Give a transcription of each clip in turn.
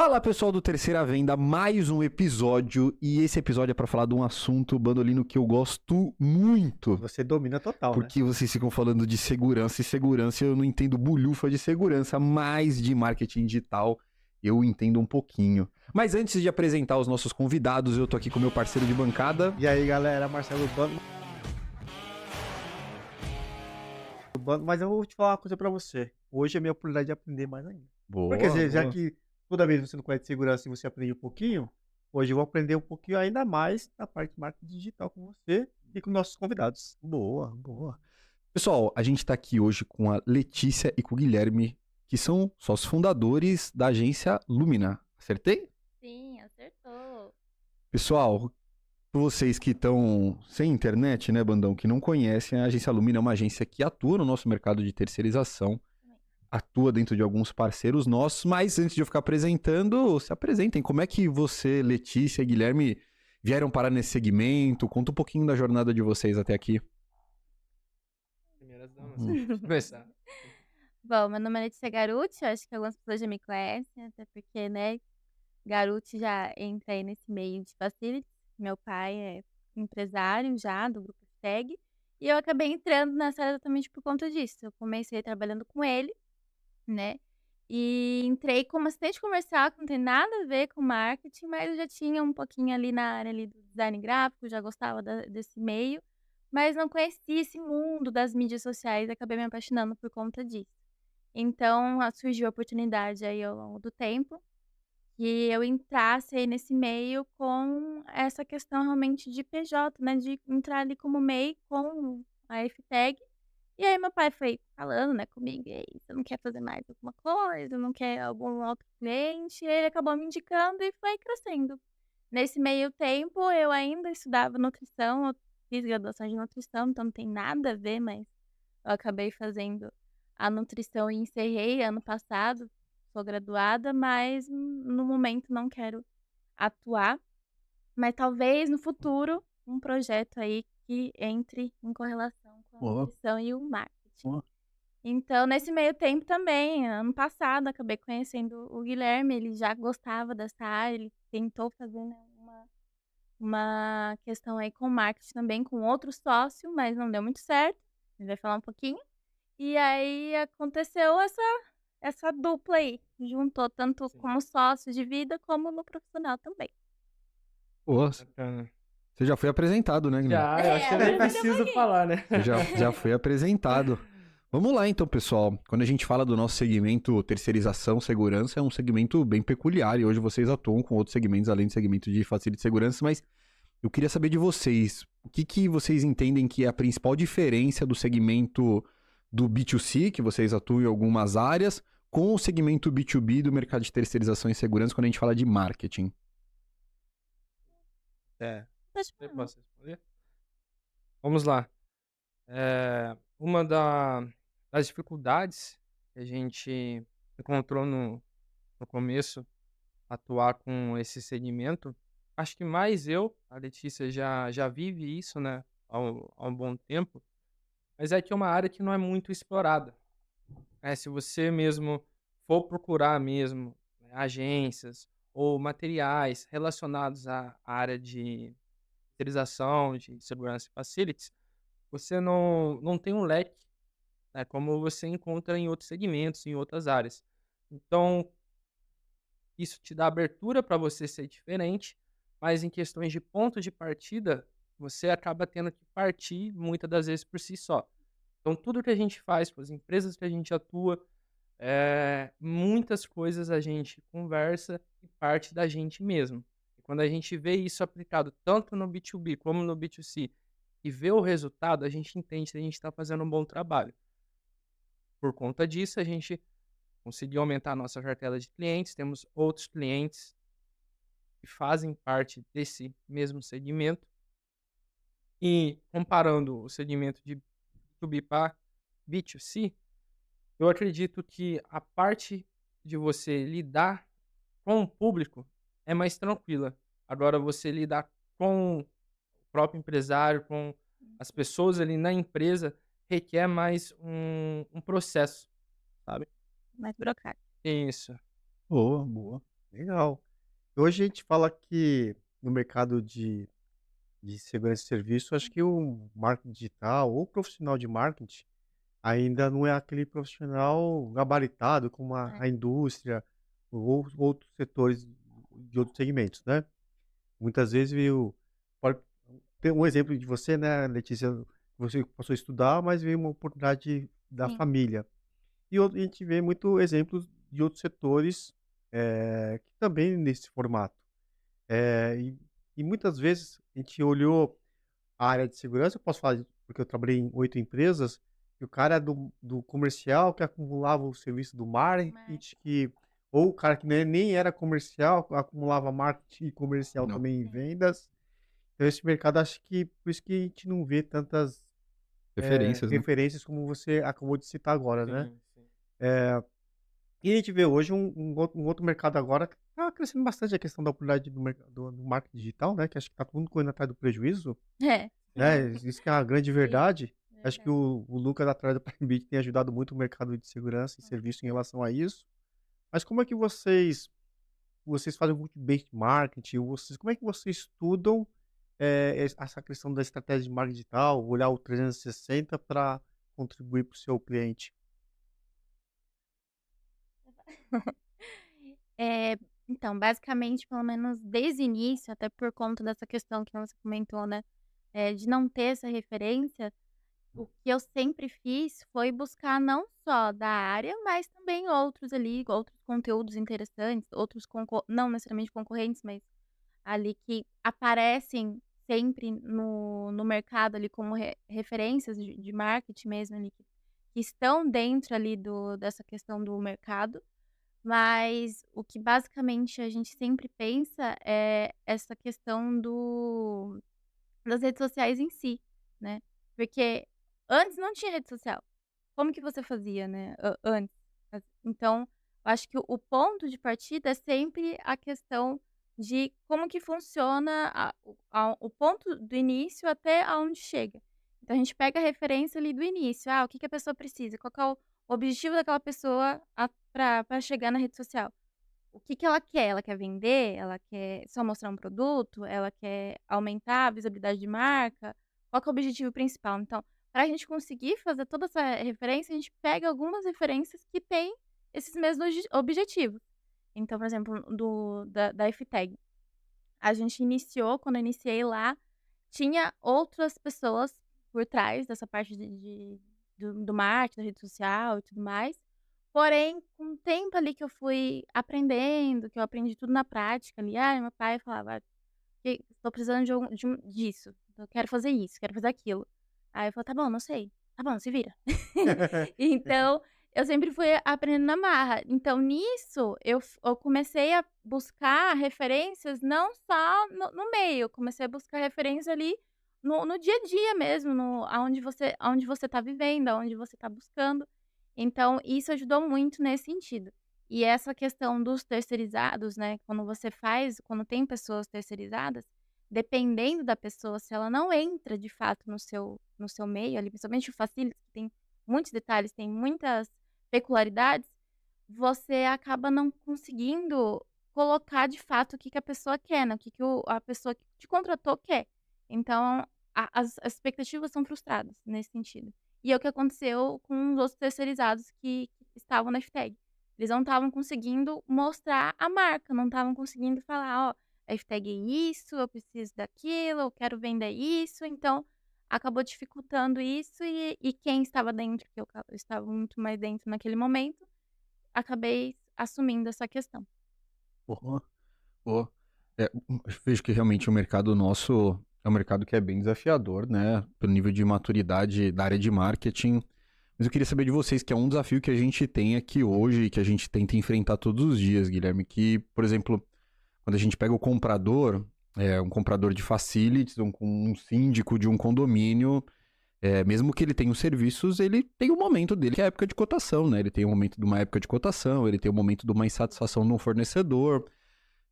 Fala pessoal do Terceira Venda, mais um episódio e esse episódio é pra falar de um assunto bandolino que eu gosto muito. Você domina total, Porque vocês ficam falando de segurança e segurança, eu não entendo bulhufa de segurança, mas de marketing digital eu entendo um pouquinho. Mas antes de apresentar os nossos convidados, eu tô aqui com meu parceiro de bancada. E aí galera, Marcelo Bando. Mas eu vou te falar uma coisa pra você. Hoje é a minha oportunidade de aprender mais ainda. Boa, Porque já boa. que toda vez você não conhece segurança e você aprende um pouquinho, hoje eu vou aprender um pouquinho ainda mais na parte de marketing digital com você e com nossos convidados. Boa, boa. Pessoal, a gente tá aqui hoje com a Letícia e com o Guilherme, que são sócios fundadores da agência Lumina. Acertei? Sim, acertou. Pessoal, para vocês que estão sem internet, né, bandão, que não conhecem, a agência Lumina é uma agência que atua no nosso mercado de terceirização, atua dentro de alguns parceiros nossos, mas antes de eu ficar apresentando, se apresentem. Como é que você, Letícia e Guilherme vieram parar nesse segmento? Conta um pouquinho da jornada de vocês até aqui. Primeiras damas. Vamos começar. Bom, meu nome é Letícia Garuti, eu acho que algumas pessoas já me conhecem, até porque, né, Garuti já entra aí nesse meio de facilities. Meu pai é empresário já do Grupo FTEG, e eu acabei entrando nessa área exatamente por conta disso. Eu comecei trabalhando com ele, né, e entrei como assistente comercial, que não tem nada a ver com marketing, mas eu já tinha um pouquinho ali na área ali do design gráfico, já gostava desse meio, mas não conhecia esse mundo das mídias sociais e acabei me apaixonando por conta disso. Então, surgiu a oportunidade aí ao longo do tempo que eu entrasse aí nesse meio com essa questão realmente de PJ, né, de entrar ali como MEI com a FTEG. E aí meu pai foi falando, né, comigo: "E aí, você não quer fazer mais alguma coisa? Não quer algum outro cliente?" E ele acabou me indicando e foi crescendo. Nesse meio tempo, eu ainda estudava nutrição, eu fiz graduação de nutrição, então não tem nada a ver, mas eu acabei fazendo a nutrição e encerrei ano passado. Sou graduada, mas no momento não quero atuar, mas talvez no futuro um projeto aí que entre em correlação com a Boa. nutrição e o marketing. Boa. Então, nesse meio tempo também, ano passado, acabei conhecendo o Guilherme, ele já gostava dessa área, ele tentou fazer, né, uma questão aí com marketing também, com outro sócio, mas não deu muito certo, ele vai falar um pouquinho. E aí aconteceu essa dupla aí, juntou tanto como sócio de vida, como no profissional também. Boa. Bacana. Você já foi apresentado, né, Guilherme? Já, eu acho que eu nem agora preciso fica falar, né? Você já foi apresentado. Vamos lá então, pessoal. Quando a gente fala do nosso segmento terceirização, segurança, é um segmento bem peculiar e hoje vocês atuam com outros segmentos, além do segmento de facility de segurança, mas eu queria saber de vocês, o que vocês entendem que é a principal diferença do segmento do B2C, que vocês atuam em algumas áreas, com o segmento B2B do mercado de terceirização e segurança, quando a gente fala de marketing? Eu posso responder? Vamos lá. Uma das dificuldades que a gente encontrou no começo, atuar com esse segmento, acho que mais a Letícia já vive isso, né, há um bom tempo, mas é que é uma área que não é muito explorada. Se você mesmo for procurar mesmo, né, agências ou materiais relacionados à área de terceirização, de segurança e facilities, você não tem um leque, né, como você encontra em outros segmentos, em outras áreas. Então, isso te dá abertura para você ser diferente, mas em questões de ponto de partida, você acaba tendo que partir muitas das vezes por si só. Então, tudo que a gente faz com as empresas que a gente atua, muitas coisas a gente conversa e parte da gente mesmo. E quando a gente vê isso aplicado tanto no B2B como no B2C e vê o resultado, a gente entende que a gente está fazendo um bom trabalho. Por conta disso, a gente conseguiu aumentar a nossa cartela de clientes, temos outros clientes que fazem parte desse mesmo segmento. E comparando o segmento de B2B para B2C, eu acredito que a parte de você lidar com o público é mais tranquila. Agora, você lidar com o próprio empresário, com as pessoas ali na empresa, requer mais um processo, sabe? Mais burocrático. Isso. Boa, boa. Legal, Hoje a gente fala que no mercado de segurança de serviço, acho que o marketing digital ou profissional de marketing ainda não é aquele profissional gabaritado como É, a indústria ou outros setores de outros segmentos, né? Muitas vezes veio, pode ter um exemplo de você, né, Letícia, você passou a estudar, mas veio uma oportunidade da sim. família. E a gente vê muito exemplos de outros setores que também nesse formato. Eh, e, e muitas vezes a gente olhou a área de segurança, eu posso falar porque eu trabalhei em 8 empresas, e o cara do comercial que acumulava o serviço do Mas, marketing, ou o cara que nem era comercial, acumulava marketing e comercial Não. também em sim. vendas. Então esse mercado acho que por isso que a gente não vê tantas Referências, né? referências como você acabou de citar agora, né? Sim, sim. E a gente vê hoje um outro mercado agora que está crescendo bastante a questão da oportunidade do marketing digital, né? Que acho que está todo mundo correndo atrás do prejuízo, É, né? Isso que é a grande sim, verdade. Acho que verdade. o Lucas atrás do Prime Bit tem ajudado muito o mercado de segurança e Com serviço em certeza. relação a isso. Mas como é que vocês fazem muito benchmarking? Como é que vocês estudam essa questão da estratégia de marketing digital, olhar o 360 para contribuir para o seu cliente? É, então, basicamente, pelo menos desde o início, até por conta dessa questão que você comentou, né, de não ter essa referência, o que eu sempre fiz foi buscar não só da área, mas também outros ali, outros conteúdos interessantes, outros não necessariamente concorrentes, mas ali que aparecem sempre no mercado ali como referências de marketing mesmo ali, que estão dentro ali dessa questão do mercado. Mas o que basicamente a gente sempre pensa é essa questão das redes sociais em si, né. Porque antes não tinha rede social. Como que você fazia, né, antes? Então, eu acho que o ponto de partida é sempre a questão de como que funciona o ponto do início até aonde chega. Então a gente pega a referência ali do início, o que que a pessoa precisa, qual que é o objetivo daquela pessoa pra chegar na rede social. O que que ela quer? Ela quer vender? Ela quer só mostrar um produto? Ela quer aumentar a visibilidade de marca? Qual que é o objetivo principal? Então, para a gente conseguir fazer toda essa referência, a gente pega algumas referências que têm esses mesmos objetivos. Então, por exemplo, da FTag. A gente iniciou, quando eu iniciei lá, tinha outras pessoas por trás dessa parte do marketing, da rede social e tudo mais. Porém, com o tempo ali que eu fui aprendendo, que eu aprendi tudo na prática ali, meu pai falava: Estou precisando disso, eu quero fazer isso, quero fazer aquilo". Aí eu falei: "Tá bom, não sei". "Tá bom, se vira". Então, eu sempre fui aprendendo na marra. Então nisso, eu comecei a buscar referências não só no meio, eu comecei a buscar referência ali no dia a dia mesmo, no aonde você tá vivendo, aonde você tá buscando. Então isso ajudou muito nesse sentido. E essa questão dos terceirizados, né, quando tem pessoas terceirizadas, dependendo da pessoa, se ela não entra de fato no seu meio ali, principalmente o facilities, que tem muitos detalhes, tem muitas peculiaridades, você acaba não conseguindo colocar de fato o que que a pessoa quer, né, o que que a pessoa que te contratou quer. Então as expectativas são frustradas nesse sentido. E é o que aconteceu com os outros terceirizados que estavam na hashtag. Eles não estavam conseguindo mostrar a marca, não estavam conseguindo falar: "Ó, a hashtag é isso, eu preciso daquilo, eu quero vender isso", então acabou dificultando isso e quem estava dentro, que eu estava muito mais dentro naquele momento, acabei assumindo essa questão. Porra. Pô, eu vejo que realmente o mercado nosso é um mercado que é bem desafiador, né? Pelo nível de maturidade da área de marketing. Mas eu queria saber de vocês, que é um desafio que a gente tem aqui hoje e que a gente tenta enfrentar todos os dias, Guilherme. Que, por exemplo, quando a gente pega o comprador, um comprador de facilities, um síndico de um condomínio, mesmo que ele tenha os serviços, ele tem um momento dele que é a época de cotação, né? Ele tem um momento de uma época de cotação, ele tem um momento de uma insatisfação no fornecedor.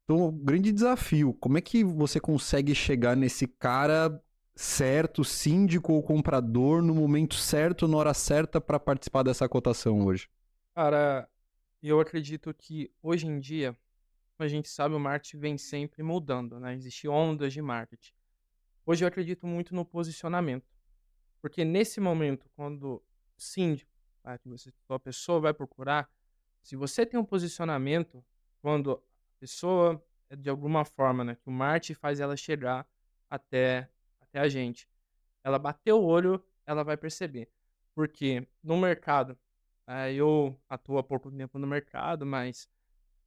Então, o grande desafio, como é que você consegue chegar nesse cara certo, síndico ou comprador, no momento certo, na hora certa, para participar dessa cotação hoje? Cara, eu acredito que hoje em dia como a gente sabe, o marketing vem sempre mudando, né? Existem ondas de marketing. Hoje eu acredito muito no posicionamento, porque nesse momento, quando o síndico, tá, que você, a pessoa vai procurar, se você tem um posicionamento, quando a pessoa, de alguma forma, né, que o marketing faz ela chegar até a gente, ela bateu o olho, ela vai perceber. Porque no mercado, eu atuo há pouco tempo no mercado, mas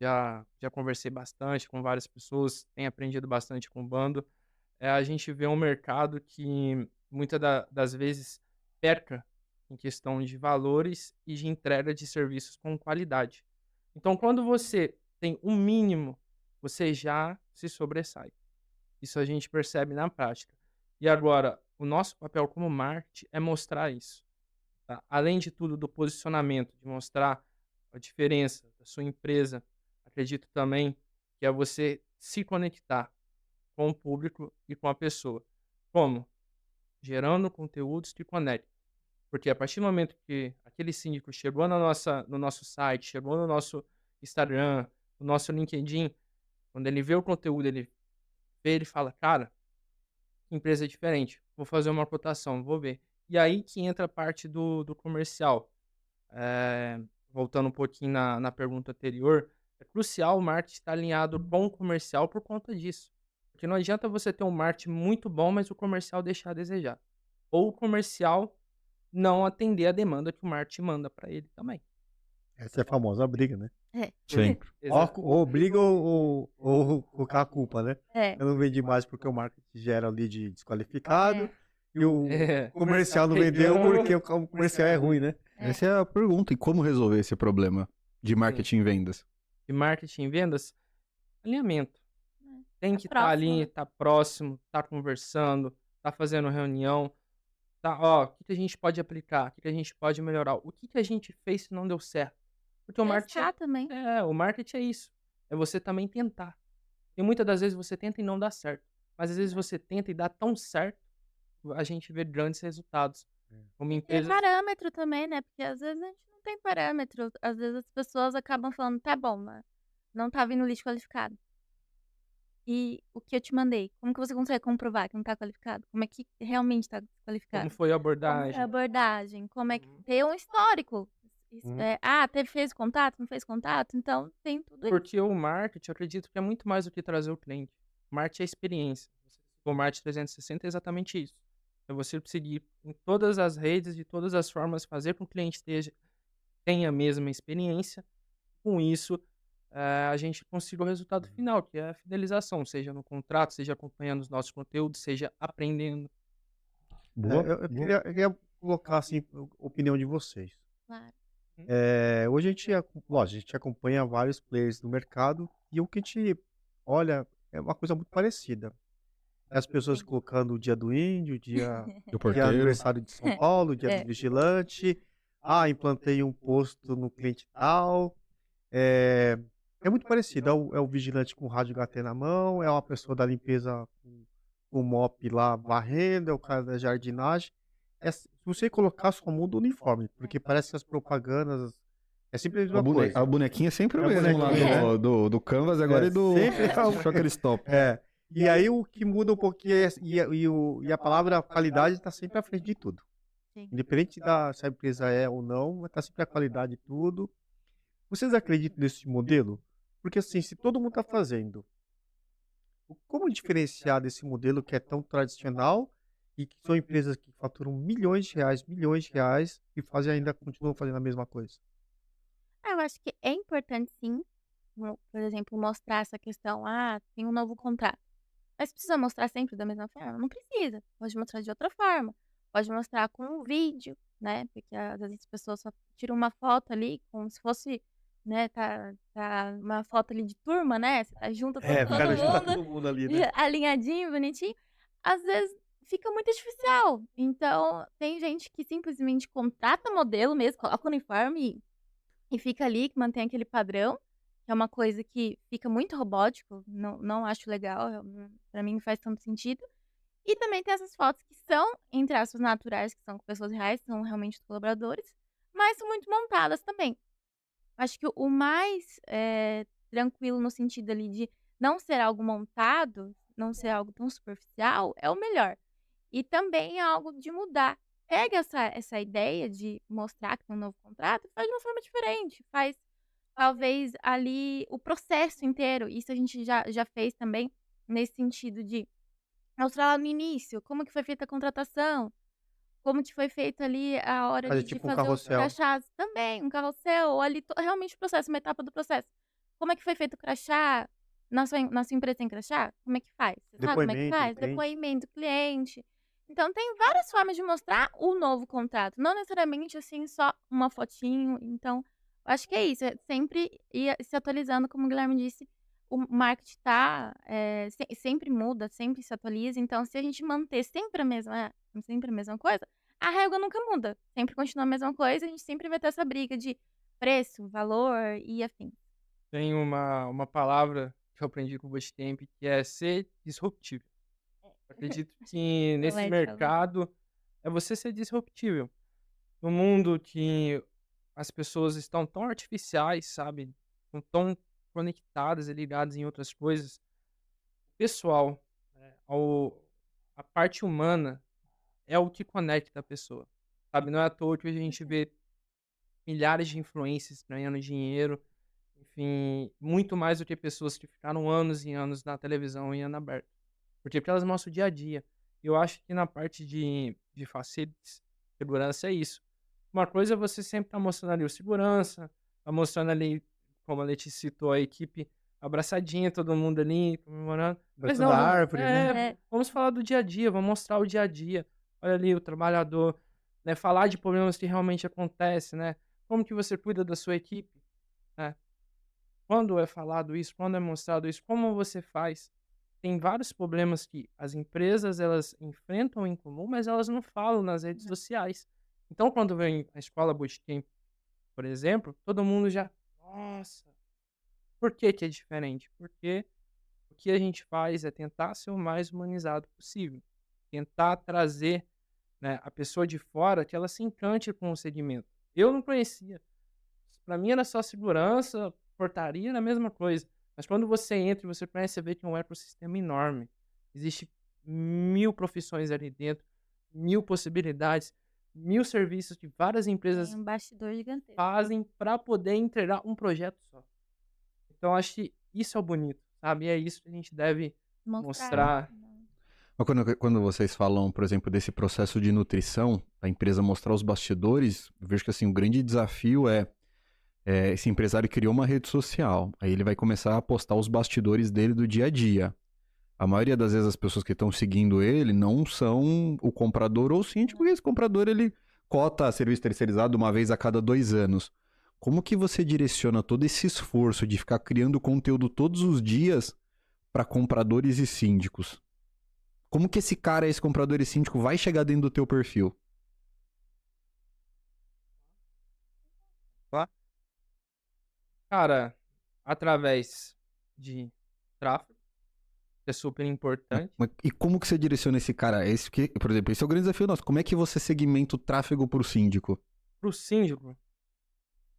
já conversei bastante com várias pessoas, tenho aprendido bastante com o bando. A gente vê um mercado que muitas das vezes peca em questão de valores e de entrega de serviços com qualidade. Então, quando você tem um mínimo, você já se sobressai. Isso a gente percebe na prática. E agora, o nosso papel como marketing é mostrar isso, tá? Além de tudo, do posicionamento, de mostrar a diferença da sua empresa, acredito também que é você se conectar com o público e com a pessoa. Como? Gerando conteúdos que conectam. Porque a partir do momento que aquele síndico chegou no nosso site, chegou no nosso Instagram, no nosso LinkedIn, quando ele vê o conteúdo, ele fala, cara, que empresa diferente, vou fazer uma cotação, vou ver. E aí que entra a parte do comercial. Voltando um pouquinho na pergunta anterior, é crucial o marketing estar alinhado com o comercial por conta disso. Porque não adianta você ter um marketing muito bom, mas o comercial deixar a desejar. Ou o comercial não atender a demanda que o marketing manda para ele também. Essa é a famosa briga, né? É. Sempre. Ou briga ou colocar a culpa, né? É. Eu não vendi mais porque o marketing gera ali de desqualificado É. e o É. comercial não vendeu porque o comercial é ruim, né? É. Essa é a pergunta. E como resolver esse problema de marketing e vendas? De marketing e vendas, alinhamento. Tem Tá que estar próximo, ali, né? tá próximo, tá conversando, tá fazendo reunião, tá, ó, o que que a gente pode aplicar, o que que a gente pode melhorar, o que que a gente fez se não deu certo. Porque o marketing Testar também. o marketing é isso. É você também tentar. E muitas das vezes você tenta e não dá certo. Mas às vezes você tenta e dá tão certo, a gente vê grandes resultados. Uma Ter empresa. parâmetro também, né? Porque às vezes a gente não tem parâmetro. Às vezes as pessoas acabam falando, tá bom, mas não tá vindo lixo qualificado. E o que eu te mandei, como que você consegue comprovar que não tá qualificado? Como é que realmente tá Como qualificado? foi a Como é a abordagem? abordagem? Como é que Uhum. ter um histórico? Uhum. Fez contato, não fez contato? Então tem tudo isso. Porque o marketing, eu acredito que é muito mais do que trazer o cliente. Marketing é experiência. O marketing 360 é exatamente isso. É você seguir em todas as redes, de todas as formas, fazer com que o cliente tenha a mesma experiência. Com isso, a gente consiga o resultado final, que é a fidelização, seja no contrato, seja acompanhando os nossos conteúdos, seja aprendendo. Boa. Eu queria colocar assim a opinião de vocês. Claro. Hoje lógico, a gente acompanha vários players do mercado e o que a gente olha é uma coisa muito parecida. As pessoas colocando o dia do índio, Do dia porteiro. aniversário de São Paulo, dia É. do vigilante. Ah, implantei um posto no cliente tal. É muito parecido. É o vigilante com o rádio HT na mão, é uma pessoa da limpeza com o mop lá varrendo, é o cara da jardinagem. Se você colocar, só muda o uniforme, porque parece que as propagandas é sempre a mesma coisa. A bonequinha é sempre o É a mesmo lá bonequinha, do Canvas agora e do sempre Shocker Stop. E aí o que muda um pouquinho e a palavra qualidade está sempre à frente de tudo. Sim. Independente se a empresa é ou não, está sempre a qualidade de tudo. Vocês acreditam nesse modelo? Porque assim, se todo mundo está fazendo, como diferenciar desse modelo que é tão tradicional e que são empresas que faturam milhões de reais e continuam fazendo a mesma coisa? Eu acho que é importante sim, por exemplo, mostrar essa questão, tem um novo contrato. Mas precisa mostrar sempre da mesma forma? Não precisa. Pode mostrar de outra forma. Pode mostrar com um vídeo, né? Porque às vezes as pessoas só tiram uma foto ali, como se fosse, né, tá uma foto ali de turma, né? Você tá junto todo Cara, junta mundo, todo mundo ali, né? alinhadinho, bonitinho. Às vezes fica muito artificial. Então, tem gente que simplesmente contrata modelo mesmo, coloca o uniforme e fica ali, que mantém aquele padrão, que é uma coisa que fica muito robótico, não acho legal, pra mim não faz tanto sentido. E também tem essas fotos que são, entre aspas, naturais, que são com pessoas reais, são realmente os colaboradores, mas são muito montadas também. Acho que o mais tranquilo no sentido ali de não ser algo montado, não ser algo tão superficial, é o melhor. E também é algo de mudar. Pega essa ideia de mostrar que tem um novo contrato e faz de uma forma diferente. Faz, talvez, ali o processo inteiro. Isso a gente já fez também, nesse sentido de mostrar lá no início como que foi feita a contratação, como que foi feito ali a hora Fazer de tipo um fazer os carrossel. crachás. Também, um carrossel, ou ali realmente o processo, uma etapa do processo. Como é que foi feito o crachá? Na sua empresa tem crachá? Como é que faz? Você sabe como é que Depoimento do faz? cliente. Depoimento do cliente. Então tem várias formas de mostrar o novo contrato, não necessariamente, assim, só uma fotinho. Então, eu acho que é isso, é sempre ir se atualizando, como o Guilherme disse, o marketing tá, sempre muda, sempre se atualiza, então se a gente manter sempre a mesma coisa, a régua nunca muda, sempre continua a mesma coisa, a gente sempre vai ter essa briga de preço, valor e afins. Tem uma palavra que eu aprendi com o Bootcamp, que é ser disruptível. Eu acredito que nesse Vai, fala. mercado é você ser disruptível. No mundo que as pessoas estão tão artificiais, sabe? Estão tão conectadas e ligadas em outras coisas. O pessoal, a parte humana é o que conecta a pessoa, sabe? Não é à toa que a gente vê milhares de influencers ganhando dinheiro, enfim, muito mais do que pessoas que ficaram anos e anos na televisão em ano aberto. Porque elas mostram o dia a dia. Eu acho que na parte de facilities, segurança é isso. Uma coisa é você sempre estar mostrando ali o segurança, tá mostrando ali, como a Letícia citou, a equipe abraçadinha, todo mundo ali, comemorando. Mas Abraçando não, a vamos, árvore, né? vamos falar do dia a dia, vamos mostrar o dia a dia. Olha ali o trabalhador, né? Falar de problemas que realmente acontecem, né? Como que você cuida da sua equipe, né? Quando é falado isso, quando é mostrado isso, como você faz? Tem vários problemas que as empresas elas enfrentam em comum, mas elas não falam nas redes sociais. Então, quando vem a escola Bootcamp, por exemplo, todo mundo já, nossa, por que que é diferente? Porque o que a gente faz é tentar ser o mais humanizado possível, tentar trazer, né, a pessoa de fora que ela se encante com o segmento. Eu não conhecia. Para mim era só segurança, portaria, era a mesma coisa. Mas quando você entra e você conhece, você vê que é um ecossistema enorme. Existe 1000 profissões ali dentro, 1000 possibilidades, 1000 serviços que várias empresas Tem um bastidor gigantesco. fazem para poder entregar um projeto só. Então acho que isso é o bonito, sabe? E é isso que a gente deve mostrar. Mas quando vocês falam, por exemplo, desse processo de nutrição, a empresa mostrar os bastidores, eu vejo que assim, o grande desafio é esse empresário criou uma rede social, aí ele vai começar a postar os bastidores dele do dia a dia. A maioria das vezes as pessoas que estão seguindo ele não são o comprador ou o síndico, porque esse comprador ele cota serviço terceirizado uma vez a cada 2 anos. Como que você direciona todo esse esforço de ficar criando conteúdo todos os dias para compradores e síndicos? Como que esse comprador e síndico vai chegar dentro do teu perfil? Cara, através de tráfego, que é super importante. E como que você direciona esse cara? Por exemplo, esse é o grande desafio nosso. Como é que você segmenta o tráfego pro síndico? Pro síndico,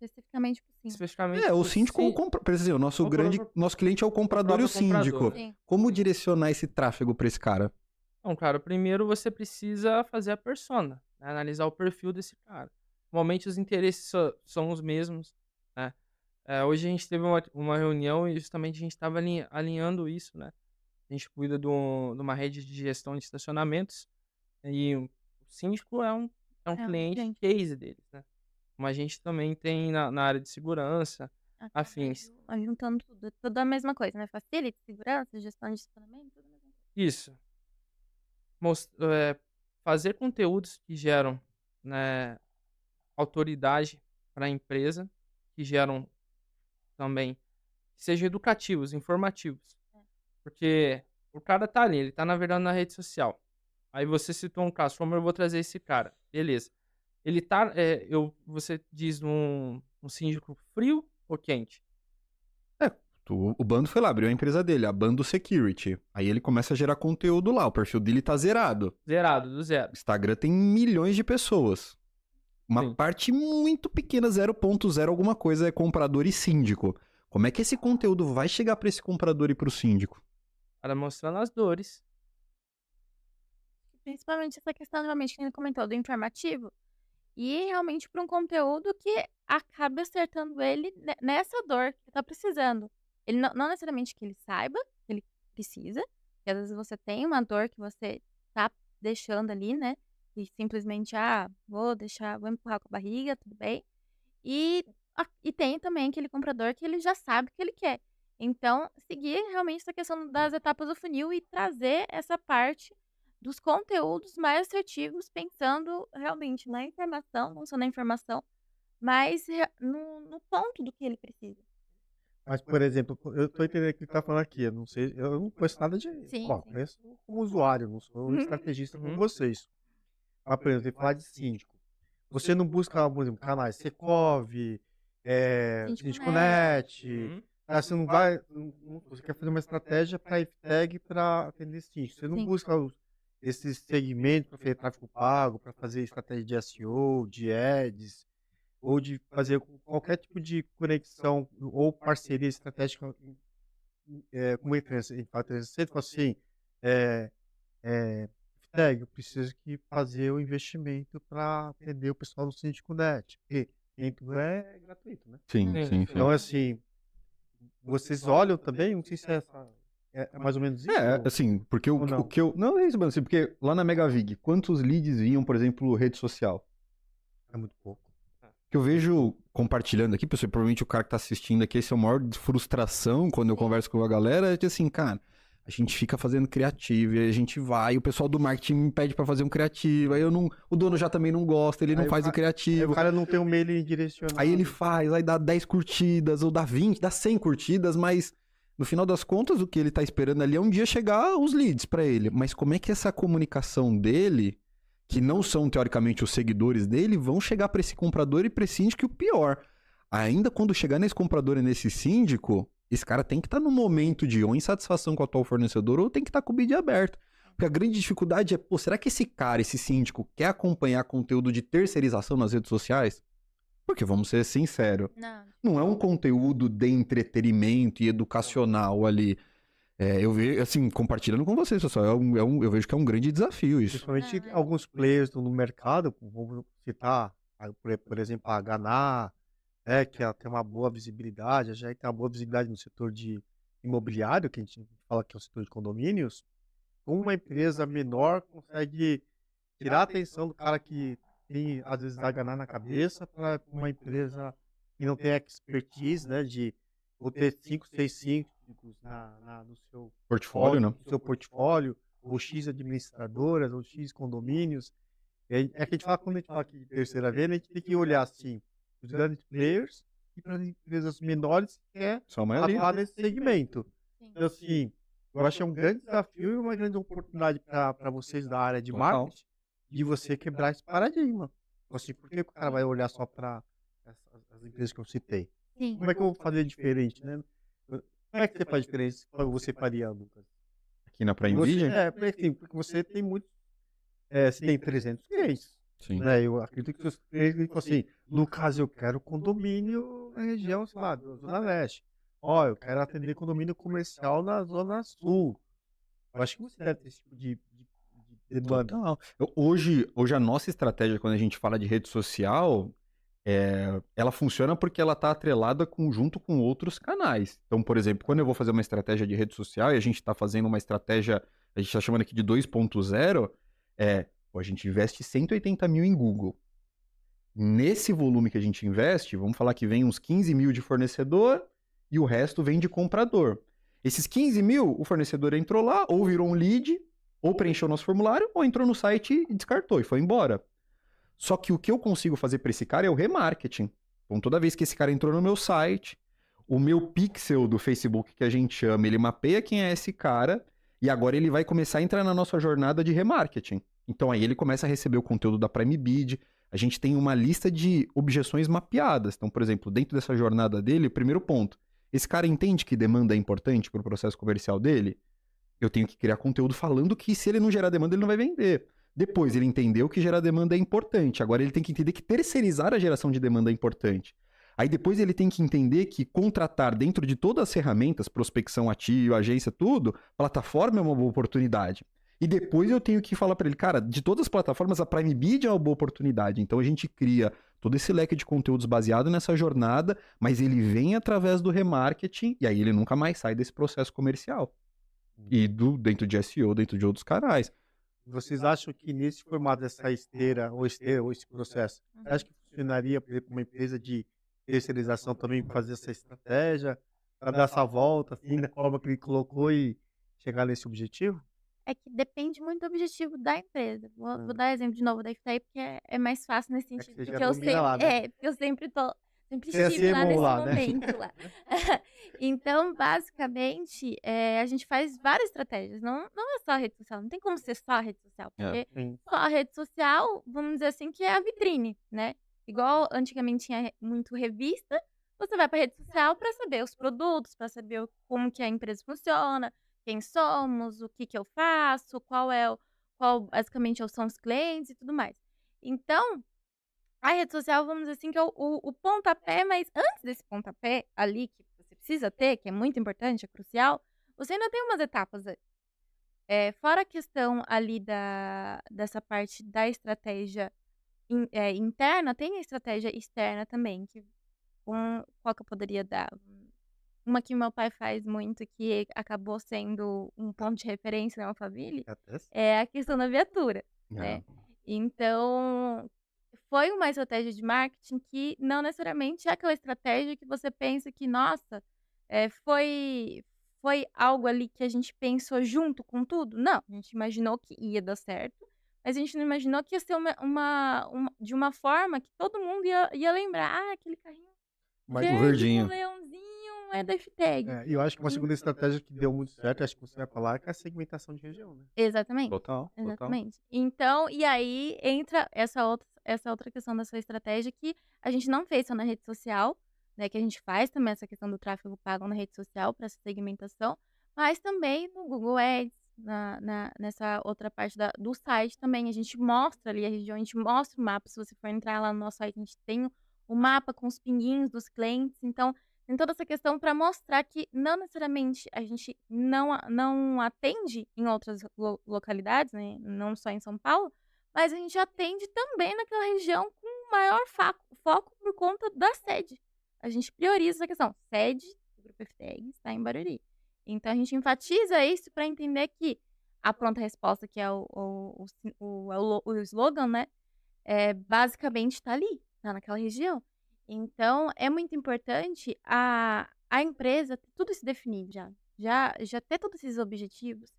Especificamente pro sim. especificamente. O pro síndico ou o comprador. Por exemplo, nosso cliente é o comprador e o próprio síndico. comprador. Sim. Como direcionar esse tráfego pra esse cara? Então, cara, primeiro você precisa fazer a persona, né? Analisar o perfil desse cara. Normalmente os interesses são os mesmos, né? Hoje a gente teve uma reunião e justamente a gente estava alinhando isso, né? A gente cuida de uma rede de gestão de estacionamentos e o síndico é um cliente case deles, né? Como a gente também tem na área de segurança, afins. Vai juntando tudo a mesma coisa, né? Facility, segurança, gestão de estacionamento, tudo a mesma coisa. Isso. Fazer conteúdos que geram, né, autoridade para a empresa, que geram também, que sejam educativos, informativos. Porque o cara tá ali, ele tá na verdade na rede social. Aí você citou um caso, como eu vou trazer esse cara? Beleza. Ele tá, você diz um síndico frio ou quente? O Bando foi lá, abriu a empresa dele, a Bando Security. Aí ele começa a gerar conteúdo lá, o perfil dele tá zerado. Zerado, do zero. O Instagram tem milhões de pessoas. Uma Sim. parte muito pequena, 0.0 alguma coisa, é comprador e síndico. Como é que esse conteúdo vai chegar para esse comprador e para o síndico? Para mostrando as dores. Principalmente essa questão, realmente, que ele comentou, do informativo. E realmente para um conteúdo que acabe acertando ele nessa dor que ele tá precisando. Ele não necessariamente que ele saiba que ele precisa, porque às vezes você tem uma dor que você tá deixando ali, né? E simplesmente, vou empurrar com a barriga, tudo bem. E tem também aquele comprador que ele já sabe o que ele quer. Então, seguir realmente essa questão das etapas do funil e trazer essa parte dos conteúdos mais assertivos, pensando realmente na informação, não só na informação, mas no ponto do que ele precisa. Mas, por exemplo, eu tô entendendo o que ele tá falando aqui. Eu não sei, eu não conheço nada de. Sim, Bom, sim. conheço como usuário, não sou um estrategista como vocês. Mas, por exemplo, tem que falar de síndico. Você não busca, por exemplo, canais Secov, Síndico Síndico.net. Uhum. Você não vai. Você quer fazer uma estratégia para IFTEG para atender síndico. Você não Sim. busca esses segmentos para fazer tráfego pago, para fazer estratégia de SEO, de ads, ou de fazer qualquer tipo de conexão ou parceria estratégica com uma empresa. A gente fala 360, fala assim, IFTEG, eu preciso fazer o investimento para atender o pessoal do Síndico.net, porque dentro é gratuito, né? Sim, Sim, sim, sim. Então, assim, vocês olham também, não sei se é mais ou menos isso. Assim, porque ou o não? que eu... Não é isso, mano, assim, porque lá na Megavig, quantos leads vinham, por exemplo, rede social? É muito pouco. Que eu vejo compartilhando aqui, pessoal, provavelmente o cara que tá assistindo aqui, esse é o maior frustração quando eu converso com a galera, é que assim, cara, a gente fica fazendo criativo, e aí a gente vai, e o pessoal do marketing me pede pra fazer um criativo, aí o dono já também não gosta, ele não Aí faz o Aí criativo, o cara não tem um mailing direcionado. aí ele faz, aí dá 10 curtidas, ou dá 20, dá 100 curtidas, mas no final das contas o que ele tá esperando ali é um dia chegar os leads pra ele, mas como é que essa comunicação dele, que não são teoricamente os seguidores dele, vão chegar pra esse comprador e pra esse síndico, e o pior, ainda quando chegar nesse comprador e nesse síndico, esse cara tem que estar no momento de ou insatisfação com o atual fornecedor ou tem que estar com o bid aberto. Porque a grande dificuldade é, pô, será que esse cara, esse síndico, quer acompanhar conteúdo de terceirização nas redes sociais? Porque, vamos ser sinceros, não é um conteúdo de entretenimento e educacional ali. Eu vejo, assim, compartilhando com vocês, pessoal, eu vejo que é um grande desafio isso. Principalmente Não, alguns players no mercado, vamos citar, por exemplo, a Ganá, que ela tem uma boa visibilidade, já tem uma boa visibilidade no setor de imobiliário, que a gente fala que é o setor de condomínios. Uma empresa menor consegue tirar a atenção do cara que tem, às vezes, a Ganá na cabeça para uma empresa que não tem expertise, né, de ou ter 5, 6 síndicos no seu Portfólio, né? no seu portfólio, ou X administradoras, ou X condomínios. É que a gente fala, quando a gente fala aqui de terceira vez, a gente tem que olhar assim, os grandes players e para as empresas menores que quer Só a maioria. atuar nesse segmento. Sim. Então, assim, eu acho que é um grande desafio e uma grande oportunidade para vocês da área de Total. marketing de você quebrar esse paradigma. Assim, por que o cara vai olhar só para as empresas que eu citei? Sim. Como é que eu vou fazer diferente, né? Como é que você faz diferente? Você faria, Lucas? Aqui na Prime Você, Video? porque você tem muitos. Você tem 300 clientes. Sim. Né? Eu acredito que os clientes ficam assim, Lucas, eu quero condomínio na região, sei lá, da Zona Leste. Ó, eu quero atender condomínio comercial na Zona Sul. Eu acho que você deve ter esse tipo de demanda. Total. Hoje a nossa estratégia, quando a gente fala de rede social, ela funciona porque ela está atrelada junto com outros canais. Então, por exemplo, quando eu vou fazer uma estratégia de rede social e a gente está fazendo uma estratégia, a gente está chamando aqui de 2.0, a gente investe 180 mil em Google. Nesse volume que a gente investe, vamos falar que vem uns 15 mil de fornecedor e o resto vem de comprador. Esses 15 mil, o fornecedor entrou lá, ou virou um lead, ou preencheu nosso formulário, ou entrou no site e descartou e foi embora. Só que o que eu consigo fazer para esse cara é o remarketing. Então, toda vez que esse cara entrou no meu site, o meu pixel do Facebook, que a gente chama, ele mapeia quem é esse cara e agora ele vai começar a entrar na nossa jornada de remarketing. Então, aí ele começa a receber o conteúdo da Prime Bid. A gente tem uma lista de objeções mapeadas. Então, por exemplo, dentro dessa jornada dele, primeiro ponto, esse cara entende que demanda é importante para o processo comercial dele? Eu tenho que criar conteúdo falando que se ele não gerar demanda, ele não vai vender. Depois, ele entendeu que gerar demanda é importante. Agora, ele tem que entender que terceirizar a geração de demanda é importante. Aí depois ele tem que entender que contratar dentro de todas as ferramentas, prospecção ativa, agência, tudo, plataforma é uma boa oportunidade. E depois eu tenho que falar para ele, cara, de todas as plataformas, a Prime Bid é uma boa oportunidade. Então a gente cria todo esse leque de conteúdos baseado nessa jornada, mas ele vem através do remarketing e aí ele nunca mais sai desse processo comercial. E dentro de SEO, dentro de outros canais. Vocês acham que nesse formato dessa esteira ou esse processo, você acha que funcionaria, por exemplo, uma empresa de terceirização também fazer essa estratégia, para dar essa volta, assim, da forma que ele colocou e chegar nesse objetivo? É que depende muito do objetivo da empresa. Vou Hum. dar exemplo de novo da Ifei, porque é mais fácil nesse É que sentido, você já porque eu domina sempre, lá, né? porque eu sempre Você é estive lá CMO nesse lá, né? momento lá. Então, basicamente, a gente faz várias estratégias. Não é só a rede social, não tem como ser só a rede social, porque Sim. só a rede social, vamos dizer assim, que é a vitrine, né? Igual antigamente tinha muito revista, você vai para rede social para saber os produtos, para saber como que a empresa funciona, quem somos, o que que eu faço, qual basicamente são os clientes e tudo mais. Então, a rede social, vamos dizer assim, que é o pontapé, mas antes desse pontapé ali que você precisa ter, que é muito importante, é crucial, você ainda tem umas etapas antes. Fora a questão ali dessa parte da estratégia interna, tem a estratégia externa também, que qual que eu poderia dar? Uma que meu pai faz muito, que acabou sendo um ponto de referência na Alphaville, Até é a questão da viatura, É. né. Então, foi uma estratégia de marketing que não necessariamente é aquela estratégia que você pensa que, nossa, foi algo ali que a gente pensou junto com tudo. Não, a gente imaginou que ia dar certo, mas a gente não imaginou que ia ser de uma forma que todo mundo ia lembrar: "Ah, aquele carrinho Mas O verde com verdinho. leãozinho é da Ifteg". e eu acho que uma segunda estratégia que deu muito certo, acho que você vai falar, que é a segmentação de região, né? Exatamente, Total. exatamente. Então, e aí entra essa outra questão da sua estratégia que a gente não fez só na rede social, né, que a gente faz também essa questão do tráfego pago na rede social para essa segmentação, mas também no Google Ads, nessa outra parte do site também, a gente mostra ali a região, a gente mostra o mapa, se você for entrar lá no nosso site, a gente tem o mapa com os pinguinhos dos clientes, então tem toda essa questão para mostrar que não necessariamente a gente não atende em outras localidades, né, não só em São Paulo, mas a gente atende também naquela região com maior foco por conta da sede. A gente prioriza essa questão. Sede do Grupo FTEG está em Barueri. Então a gente enfatiza isso para entender que a pronta resposta, que é o slogan, né, basicamente está ali, está naquela região. Então, é muito importante a empresa ter tudo isso definido já ter todos esses objetivos,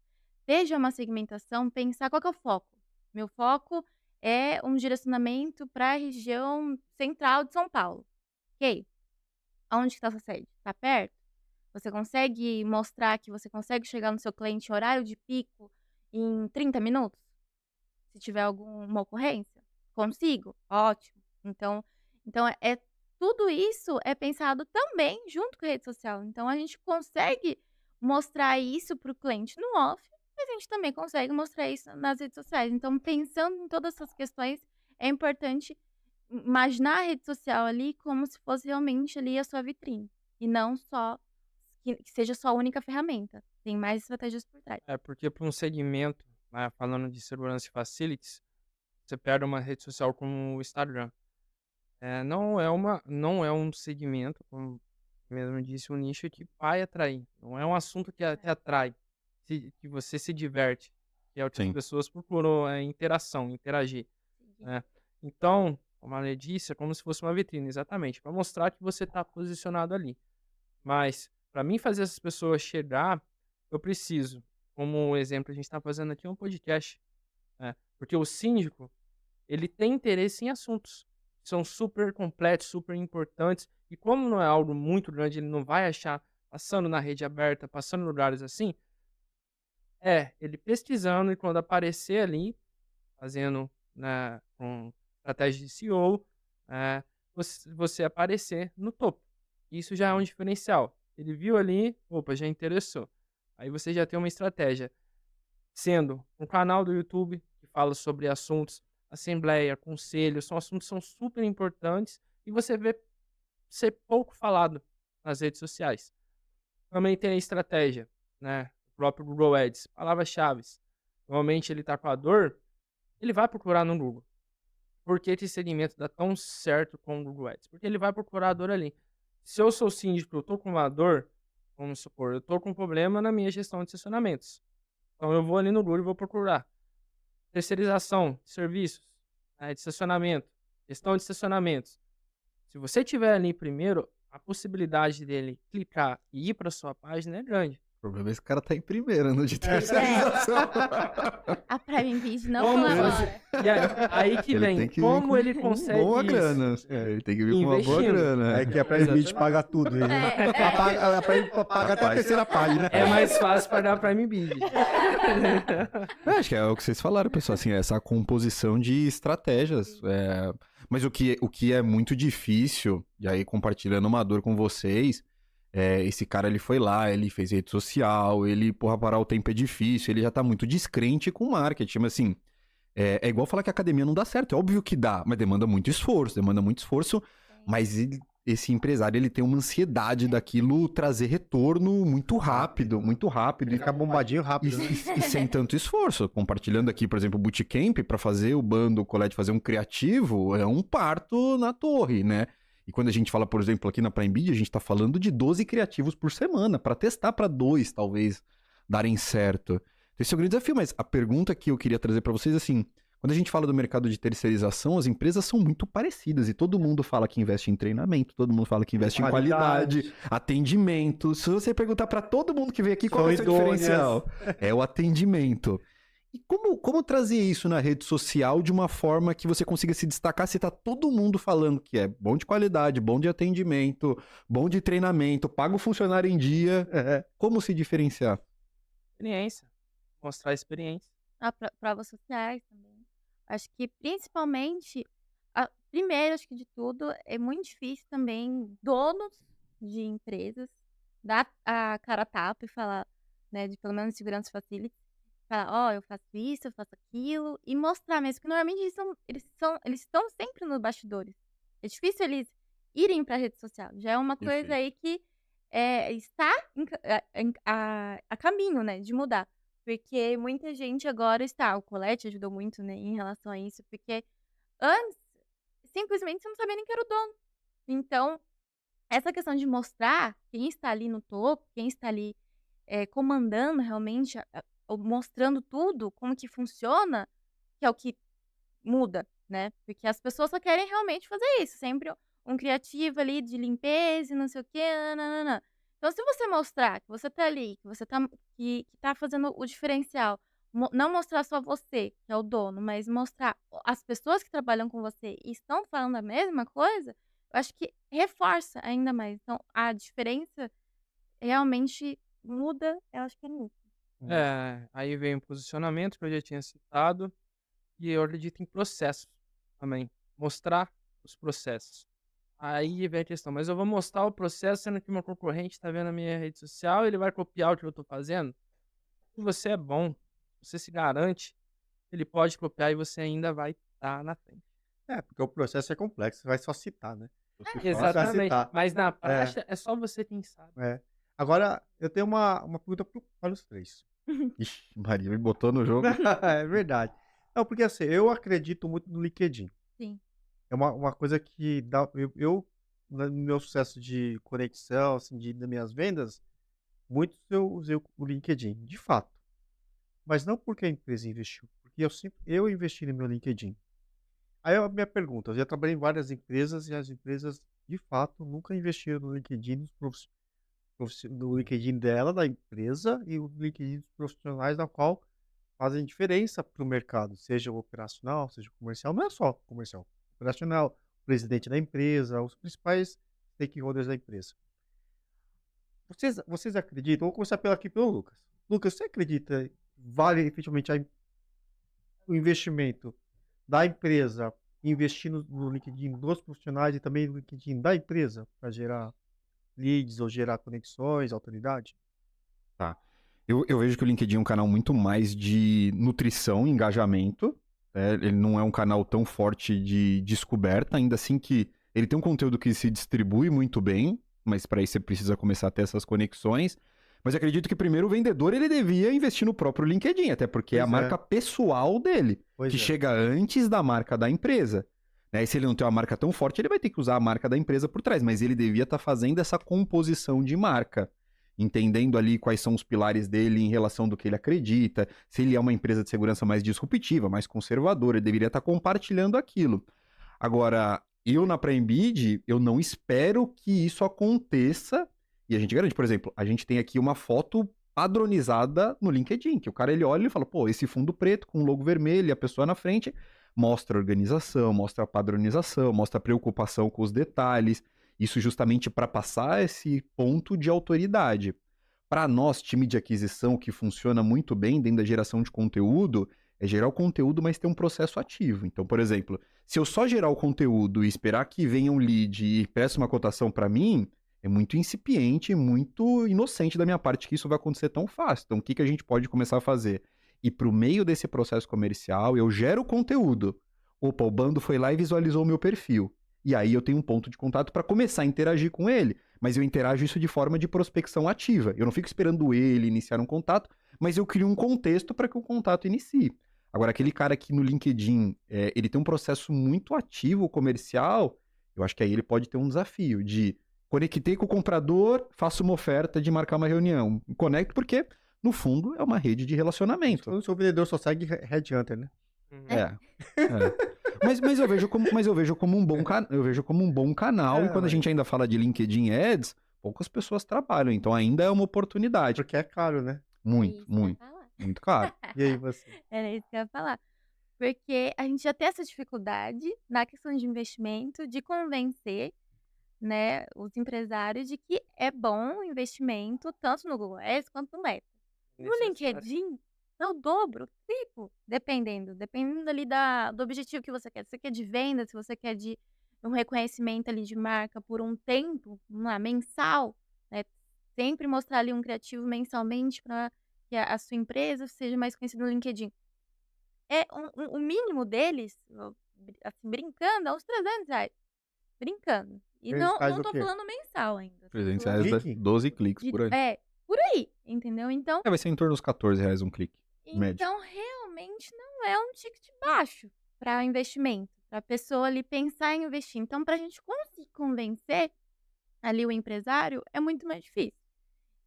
ter já uma segmentação, pensar qual que é o foco. Meu foco é um direcionamento para a região central de São Paulo. Ok, aonde que está sua sede? Está perto? Você consegue mostrar que você consegue chegar no seu cliente em horário de pico em 30 minutos? Se tiver alguma ocorrência? Consigo? Ótimo. Então tudo isso é pensado também junto com a rede social. Então a gente consegue mostrar isso para o cliente no off, mas a gente também consegue mostrar isso nas redes sociais. Então, pensando em todas essas questões, é importante imaginar a rede social ali como se fosse realmente ali a sua vitrine, e não só que seja só a única ferramenta. Tem mais estratégias por trás. Porque para um segmento, né, falando de segurança e facilities, você pega uma rede social como o Instagram. Não é um segmento, como mesmo disse, um nicho que vai atrair. Não é um assunto que atrai, que você se diverte, que outras Sim. pessoas procuram interação, interagir, né? Então, como a Lê disse, é como se fosse uma vitrine, exatamente, para mostrar que você está posicionado ali. Mas, para mim fazer essas pessoas chegar, eu preciso, como exemplo, a gente está fazendo aqui um podcast, né? Porque o síndico, ele tem interesse em assuntos que são super completos, super importantes, e como não é algo muito grande, ele não vai achar passando na rede aberta, passando em lugares assim, ele pesquisando e quando aparecer ali, fazendo, né, com estratégia de SEO, você aparecer no topo. Isso já é um diferencial. Ele viu ali, opa, já interessou. Aí você já tem uma estratégia, sendo um canal do YouTube que fala sobre assuntos, assembleia, conselho, são assuntos que são super importantes e você vê ser pouco falado nas redes sociais. Também tem a estratégia, né? O próprio Google Ads, palavras-chave. Normalmente ele tá com a dor, ele vai procurar no Google. Por que esse segmento dá tão certo com o Google Ads? Porque ele vai procurar a dor ali. Se eu sou síndico, eu tô com uma dor, vamos supor, eu tô com um problema na minha gestão de estacionamentos. Então eu vou ali no Google e vou procurar terceirização de serviços, né, de estacionamento, gestão de estacionamentos. Se você tiver ali primeiro, a possibilidade dele clicar e ir para sua página é grande. O problema é que esse cara tá em primeira no de terceirização. A Prime Video não Como colabora. E aí que Ele vem, tem que vir como com ele consegue boa isso? grana. Ele tem que vir com uma boa Investindo. grana. É que a Prime Video paga tudo. Ele, a Prime paga até a terceira página. É mais fácil pagar a Prime Video. Acho que é o que vocês falaram, pessoal, assim, essa composição de estratégias. Mas o que é muito difícil, e aí compartilhando uma dor com vocês, esse cara ele foi lá, ele fez rede social, ele, porra, parar o tempo é difícil, ele já tá muito descrente com marketing, mas assim, é igual falar que a academia não dá certo, é óbvio que dá, mas demanda muito esforço, mas esse empresário, ele tem uma ansiedade daquilo trazer retorno muito rápido. Ele fica bombadinho rápido. Né? E sem tanto esforço. Compartilhando aqui, por exemplo, o Bootcamp, para fazer o bando, o colete, fazer um criativo, é um parto na torre, né? E quando a gente fala, por exemplo, aqui na Prime Video, a gente tá falando de 12 criativos por semana, para testar para 2, talvez, darem certo. Esse é o grande desafio, mas a pergunta que eu queria trazer para vocês, assim, quando a gente fala do mercado de terceirização, as empresas são muito parecidas e todo mundo fala que investe em treinamento, todo mundo fala que investe em qualidade, atendimento. Se você perguntar para todo mundo que vem aqui qual é o seu diferencial, é o atendimento. E como trazer isso na rede social de uma forma que você consiga se destacar se tá todo mundo falando que é bom de qualidade, bom de atendimento, bom de treinamento, paga o funcionário em dia, como se diferenciar? Experiência. Mostrar experiência. Provas sociais também. Acho que principalmente, primeiro, acho que de tudo, é muito difícil também donos de empresas dar a cara a tapa e falar, né, de pelo menos segurança facility, falar, eu faço isso, eu faço aquilo, e mostrar mesmo, que normalmente eles estão sempre nos bastidores. É difícil eles irem para a rede social. Já é uma coisa aí que está a caminho, né, de mudar. Porque muita gente agora o Colette ajudou muito, né, em relação a isso, porque antes, simplesmente, você não sabia nem que era o dono. Então, essa questão de mostrar quem está ali no topo, quem está ali comandando realmente, mostrando tudo, como que funciona, que é o que muda, né? Porque as pessoas só querem realmente fazer isso, sempre um criativo ali de limpeza e não sei o quê, nananana. Então, se você mostrar que você tá ali, que você que tá fazendo o diferencial, não mostrar só você, que é o dono, mas mostrar as pessoas que trabalham com você e estão falando a mesma coisa, eu acho que reforça ainda mais. Então, a diferença realmente muda, eu acho que é nisso. Aí vem o posicionamento que eu já tinha citado, e eu acredito em processos também. Mostrar os processos. Aí vem a questão, mas eu vou mostrar o processo sendo que meu concorrente está vendo a minha rede social, ele vai copiar o que eu estou fazendo? Se você é bom, você se garante, ele pode copiar e você ainda vai estar na frente. Porque o processo é complexo, você vai só citar, né? Exatamente, citar. mas na prática é só você quem sabe. Agora, eu tenho uma pergunta para os três. Ixi, Maria me botou no jogo. É verdade. Não, porque assim, eu acredito muito no LinkedIn. Sim. É uma coisa que dá. No meu sucesso de conexão, assim, das minhas vendas, muitos eu usei o LinkedIn, de fato. Mas não porque a empresa investiu, porque eu investi no meu LinkedIn. Aí a minha pergunta, eu já trabalhei em várias empresas e as empresas, de fato, nunca investiram no LinkedIn, no LinkedIn dela, da empresa, e o LinkedIn dos profissionais, na qual fazem diferença para o mercado, seja o operacional, seja o comercial, não é só comercial, operacional, o presidente da empresa, os principais stakeholders da empresa. Vocês acreditam? Vou começar aqui pelo Lucas. Lucas, você acredita vale efetivamente o investimento da empresa investir no LinkedIn dos profissionais e também no LinkedIn da empresa para gerar leads ou gerar conexões, autoridade? Tá. Eu vejo que o LinkedIn é um canal muito mais de nutrição, engajamento. Ele não é um canal tão forte de descoberta, ainda assim que Ele tem um conteúdo que se distribui muito bem, mas para isso você precisa começar a ter essas conexões. Mas eu acredito que primeiro o vendedor ele devia investir no próprio LinkedIn, até porque é a Pois é, marca pessoal dele, que pois é. chega antes da marca da empresa. Né? E se ele não tem uma marca tão forte, ele vai ter que usar a marca da empresa por trás, mas ele devia estar fazendo essa composição de marca, entendendo ali quais são os pilares dele em relação do que ele acredita, se ele é uma empresa de segurança mais disruptiva, mais conservadora, ele deveria estar compartilhando aquilo. Agora, eu na Prembid, eu não espero que isso aconteça e a gente garante. Por exemplo, a gente tem aqui uma foto padronizada no LinkedIn, que o cara ele olha e fala, pô, esse fundo preto com logo vermelho e a pessoa na frente mostra a organização, mostra a padronização, mostra a preocupação com os detalhes. Isso justamente para passar esse ponto de autoridade. Para nós, time de aquisição que funciona muito bem dentro da geração de conteúdo, é gerar o conteúdo, mas ter um processo ativo. Então, por exemplo, se eu só gerar o conteúdo e esperar que venha um lead e peça uma cotação para mim, é muito incipiente, muito inocente da minha parte que isso vai acontecer tão fácil. Então, o que a gente pode começar a fazer? Ir para o meio desse processo comercial, eu gero o conteúdo. Opa, o bando foi lá e visualizou o meu perfil. E aí eu tenho um ponto de contato para começar a interagir com ele. Mas eu interajo isso de forma de prospecção ativa. Eu não fico esperando ele iniciar um contato, mas eu crio um contexto para que o contato inicie. Agora, aquele cara que no LinkedIn, ele tem um processo muito ativo comercial, eu acho que aí ele pode ter um desafio de conectei com o comprador, faço uma oferta de marcar uma reunião. Conecto porque, no fundo, é uma rede de relacionamento. Quando o seu vendedor só segue Headhunter, né? É. Mas eu vejo como um bom eu vejo como um bom canal, e quando a gente ainda fala de LinkedIn Ads, poucas pessoas trabalham, então ainda é uma oportunidade. Porque é caro, né? Muito, Isso que eu ia muito, falar. muito caro. E aí você? Era isso que eu ia falar. Porque a gente já tem essa dificuldade na questão de investimento, de convencer, né, os empresários de que é bom o investimento tanto no Google Ads quanto no Meta. No Necessário. LinkedIn, é o dobro, triplo, dependendo ali do objetivo que você quer. Se você quer de venda, se você quer de um reconhecimento ali de marca por um tempo, vamos lá, mensal, né? Sempre mostrar ali um criativo mensalmente para que a sua empresa seja mais conhecida no LinkedIn. É o mínimo deles, assim, brincando, é uns R$ 300. Brincando. E Eles fazem não o tô quê? falando mensal ainda. Tô 300 falando reais, Clique? 12 cliques por aí. por aí, entendeu? Então, Vai ser em torno dos 14 reais um clique, médio. realmente não é um ticket baixo para investimento, para a pessoa ali pensar em investir. Então, para a gente conseguir convencer ali o empresário, é muito mais difícil.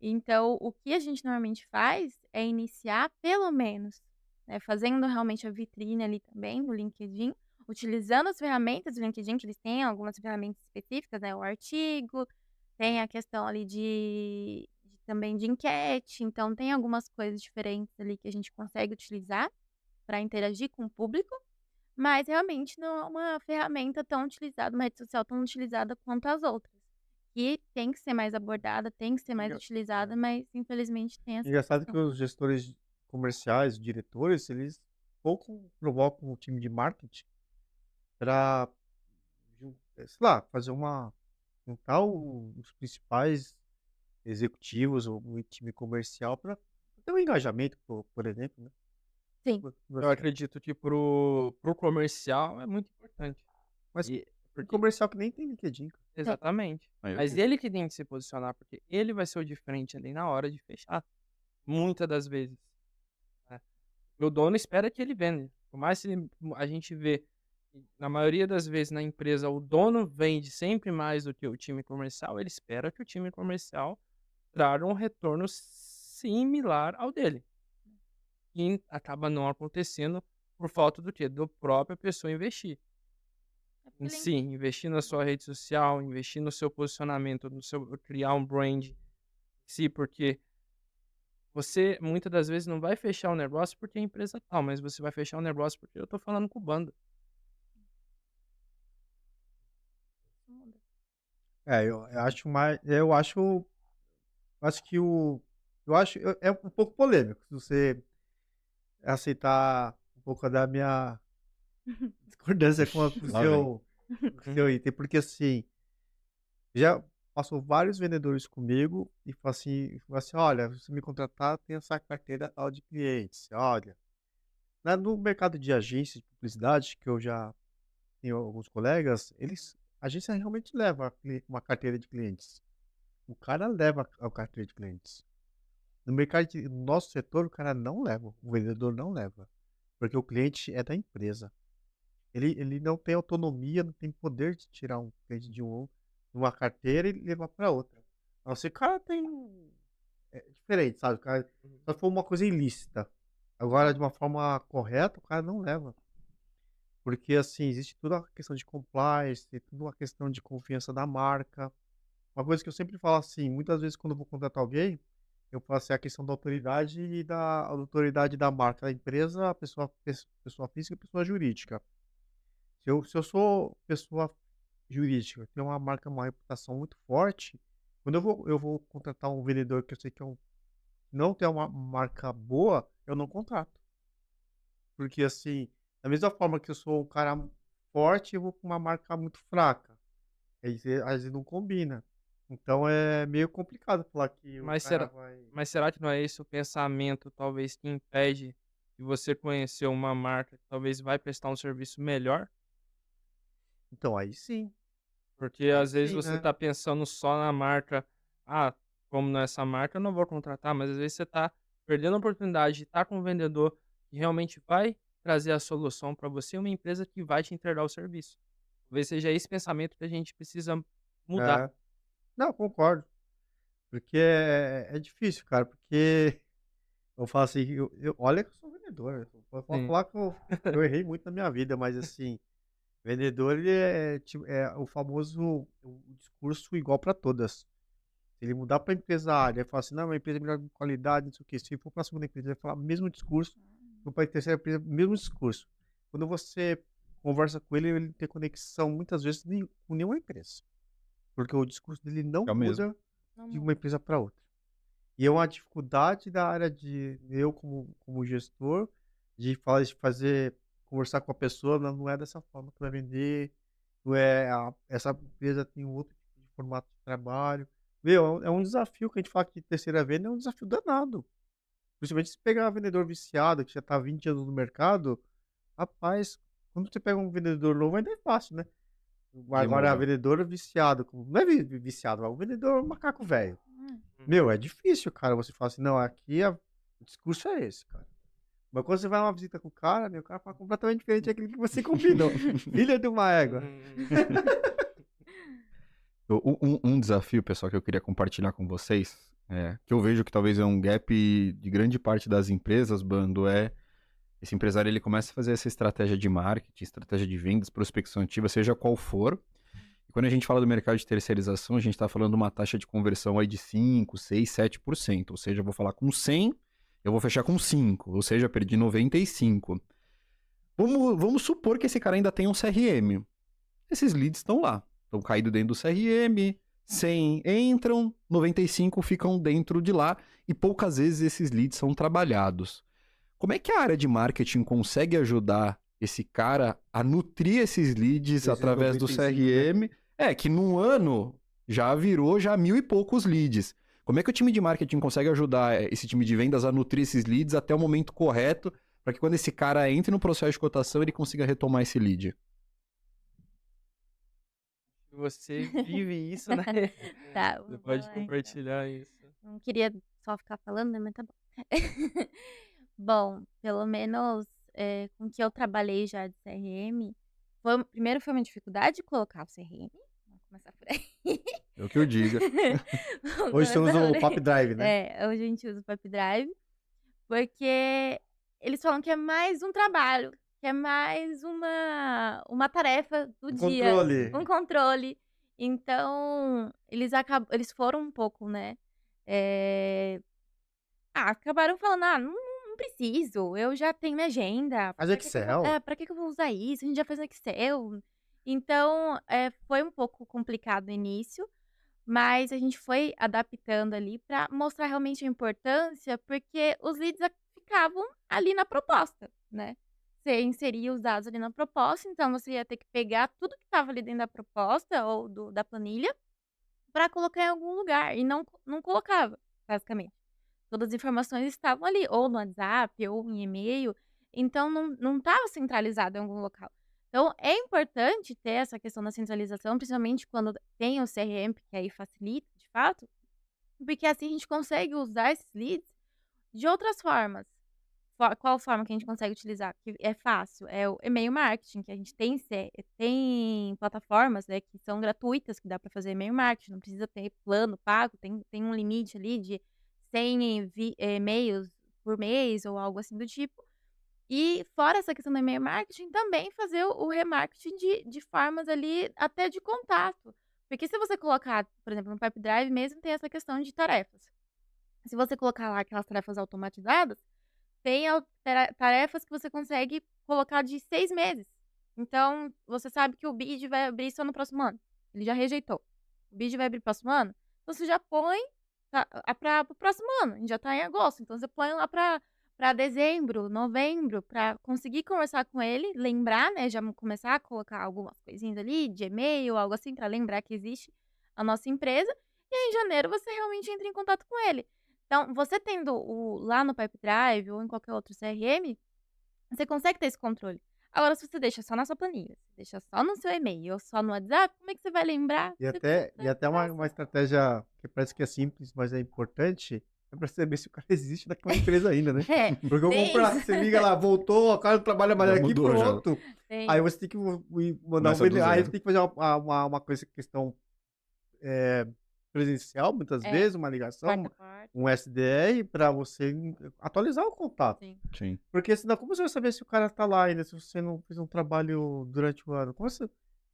Então, o que a gente normalmente faz é iniciar, pelo menos, né, fazendo realmente a vitrine ali também no LinkedIn, utilizando as ferramentas do LinkedIn, que eles têm algumas ferramentas específicas, né, o artigo, tem a questão ali também de enquete, então tem algumas coisas diferentes ali que a gente consegue utilizar para interagir com o público, mas realmente não é uma ferramenta tão utilizada, uma rede social tão utilizada quanto as outras. Que tem que ser mais abordada, tem que ser mais Engra- utilizada, mas infelizmente tem essa Engraçado que questão. os gestores comerciais, diretores, eles pouco provocam o time de marketing para, sei lá, fazer juntar os principais executivos ou o time comercial para ter um engajamento, por exemplo, né? Sim. Eu acredito que pro comercial é muito importante. Mas E- Tem porque, comercial que nem tem LinkedIn, cara. exatamente. Aí eu- Mas ele que tem que se posicionar, porque ele vai ser o diferente ali na hora de fechar. Muitas das vezes. Né? O dono espera que ele venda. Por mais que a gente vê, na maioria das vezes na empresa, o dono vende sempre mais do que o time comercial, ele espera que o time comercial traga um retorno similar ao dele. E acaba não acontecendo por falta do quê? Do própria pessoa investir. Em si, investir na sua rede social, investir no seu posicionamento, criar um brand em si, porque você muitas das vezes não vai fechar um negócio porque a empresa tal, mas você vai fechar um negócio porque eu tô falando com o bando. Eu acho mais, acho que é um pouco polêmico se você aceitar um pouco da minha discordância com o Lá seu item, porque assim, já passou vários vendedores comigo e falou assim, olha, se me contratar, tem essa carteira tal de clientes, olha. No mercado de agência de publicidade, que eu já tenho alguns colegas, a agência realmente leva uma carteira de clientes. O cara leva a carteira de clientes. No nosso setor, o cara não leva, o vendedor não leva, porque o cliente é da empresa. Ele não tem autonomia, não tem poder de tirar um cliente de uma carteira e levar para outra. A não ser que o cara tem diferente, sabe? O cara, Uhum. só for uma coisa ilícita. Agora, de uma forma correta, o cara não leva. Porque, assim, existe toda a questão de compliance, tem toda uma questão de confiança da marca. Uma coisa que eu sempre falo assim, muitas vezes quando eu vou contratar alguém, eu falo assim, a questão da autoridade e da autoridade da marca da empresa, a pessoa física e pessoa jurídica. Se eu sou pessoa jurídica, tenho uma marca, uma reputação muito forte, quando eu vou contratar um vendedor que eu sei que não tem uma marca boa, eu não contrato. Porque, assim, da mesma forma que eu sou um cara forte, eu vou com uma marca muito fraca. Aí às vezes não combina. Então é meio complicado falar que o Mas cara será, vai. mas será que não é esse o pensamento, talvez, que impede de você conhecer uma marca que talvez vai prestar um serviço melhor? Então aí sim, Porque aí às vezes sim, você né? tá pensando só na marca, ah, como nessa marca eu não vou contratar, mas às vezes você tá perdendo a oportunidade de estar com um vendedor que realmente vai trazer a solução para você, uma empresa que vai te entregar o serviço. Talvez seja esse pensamento que a gente precisa mudar. É. Não, concordo. Porque é difícil, cara. Porque eu falo assim, olha que eu sou vendedor. Eu posso Sim. falar que eu errei muito na minha vida, mas assim, vendedor ele é o famoso o discurso igual para todas. Se ele mudar para empresa A, ele vai falar assim, não, uma empresa melhor de qualidade, não sei o quê. Se for para a segunda empresa, ele vai falar o mesmo discurso. Se for para a terceira empresa, mesmo discurso. Quando você conversa com ele, ele tem conexão muitas vezes com nenhuma empresa. Porque o discurso dele não É o mesmo. muda Não de uma muda. empresa para outra. E é uma dificuldade da área de eu como gestor, de fazer conversar com a pessoa, não é dessa forma que vai vender, não é essa empresa tem um outro tipo de formato de trabalho. Meu, é um desafio que a gente fala que terceira venda é um desafio danado. Principalmente se pegar um vendedor viciado, que já está há 20 anos no mercado, rapaz, quando você pega um vendedor novo ainda é fácil, né? Ele Agora, muda. vendedor viciado, não é viciado, é um vendedor macaco velho. Hum. Meu, é difícil, cara, você falar assim, não, aqui o discurso é esse, cara. Mas quando você vai numa visita com o cara, meu, o cara fala completamente diferente daquilo que você combinou. Filha de uma égua. Uhum. Um desafio, pessoal, que eu queria compartilhar com vocês, que eu vejo que talvez é um gap de grande parte das empresas, Bando, esse empresário ele começa a fazer essa estratégia de marketing, estratégia de vendas, prospecção ativa, seja qual for. E quando a gente fala do mercado de terceirização, a gente está falando de uma taxa de conversão aí de 5, 6, 7%. Ou seja, eu vou falar com 100, eu vou fechar com 5, ou seja, perdi 95. Vamos supor que esse cara ainda tem um CRM. Esses leads estão lá, estão caídos dentro do CRM, 100 entram, 95 ficam dentro de lá, e poucas vezes esses leads são trabalhados. Como é que a área de marketing consegue ajudar esse cara a nutrir esses leads Esses através do 95, né? CRM? Que num ano já virou já 1.000 e poucos leads. Como é que o time de marketing consegue ajudar esse time de vendas a nutrir esses leads até o momento correto, para que quando esse cara entre no processo de cotação, ele consiga retomar esse lead? Você vive isso, né? Tá, Você vamos pode lá então. compartilhar isso. Não queria só ficar falando, né, mas tá bom. Bom, pelo menos, com o que eu trabalhei já de CRM, primeiro foi uma dificuldade colocar o CRM, vamos começar por aí. É o que eu diga. Vamos Hoje você começar usa por o aí. Pop Drive, né? Hoje a gente usa o PapDrive, porque eles falam que é mais um trabalho, que é mais uma tarefa do Um dia, controle. um controle. Então, eles foram um pouco, né, eh, acabaram falando: "Ah, não preciso, eu já tenho minha agenda, Faz Excel. pra que que eu vou usar isso? A gente já faz no Excel". Então, foi um pouco complicado no início, mas a gente foi adaptando ali pra mostrar realmente a importância, porque os leads ficavam ali na proposta, né. Você inseria os dados ali na proposta, então você ia ter que pegar tudo que estava ali dentro da proposta ou da planilha, pra colocar em algum lugar, e não colocava, basicamente. Todas as informações estavam ali, ou no WhatsApp, ou em e-mail, então não estava centralizado em algum local. Então, é importante ter essa questão da centralização, principalmente quando tem o CRM, que aí facilita, de fato, porque assim a gente consegue usar esses leads de outras formas. Qual forma que a gente consegue utilizar? Que é fácil, é o e-mail marketing, que a gente tem plataformas, né, que são gratuitas, que dá para fazer e-mail marketing, não precisa ter plano pago, tem um limite ali de 100 e-mails por mês ou algo assim do tipo. E fora essa questão do e-mail marketing, também fazer o remarketing de formas ali até de contato. Porque se você colocar, por exemplo, no Pipedrive mesmo tem essa questão de tarefas. Se você colocar lá aquelas tarefas automatizadas, tem tarefas que você consegue colocar de 6 meses. Então, você sabe que o bid vai abrir só no próximo ano. Ele já rejeitou. O bid vai abrir próximo ano, então você já põe para o próximo ano. A gente já está em agosto, então você põe lá para dezembro, novembro, para conseguir conversar com ele, lembrar, né? Já começar a colocar algumas coisinhas ali de e-mail, algo assim, para lembrar que existe a nossa empresa. E aí, em janeiro você realmente entra em contato com ele. Então, você tendo lá no Pipedrive ou em qualquer outro CRM, você consegue ter esse controle. Agora, se você deixa só na sua planilha, se deixa só no seu e-mail ou só no WhatsApp, como é que você vai lembrar? E Você até, precisa e até uma, dessa. uma estratégia que parece que é simples, mas é importante, é pra saber se o cara existe naquela empresa ainda, né? É, Porque eu tem comprar, isso. você liga lá, voltou, o cara não trabalha mais Já aqui, mudou, já. pronto. Tem. Aí você tem que mandar um Começa do vendedor. Aí você zero. tem que fazer uma coisa, questão presencial, muitas É, vezes, uma ligação, quarta. um SDR, pra você atualizar o contato. Sim. Sim. Porque senão, como você vai saber se o cara tá lá ainda, se você não fez um trabalho durante o ano? Como você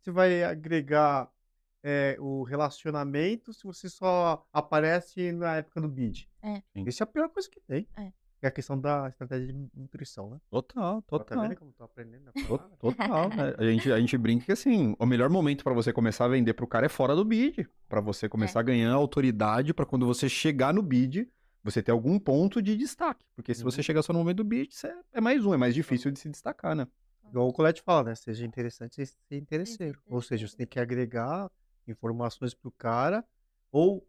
vai agregar o relacionamento se você só aparece na época do bid? É. Sim. Isso é a pior coisa que tem. É. É a questão da estratégia de nutrição, né? Total, Ó, tá total. vendo como eu tô aprendendo a falar? Total, né? A gente brinca que, assim, o melhor momento pra você começar a vender pro cara é fora do bid. Pra você começar a ganhar autoridade pra quando você chegar no bid, você ter algum ponto de destaque. Porque se você Uhum. chegar só no momento do bid, você é mais um, é mais difícil de se destacar, né? Igual o Colette fala, né? Seja interessante, seja interesseiro. Seja Ou seja, você interesseiro. tem que agregar informações pro cara, ou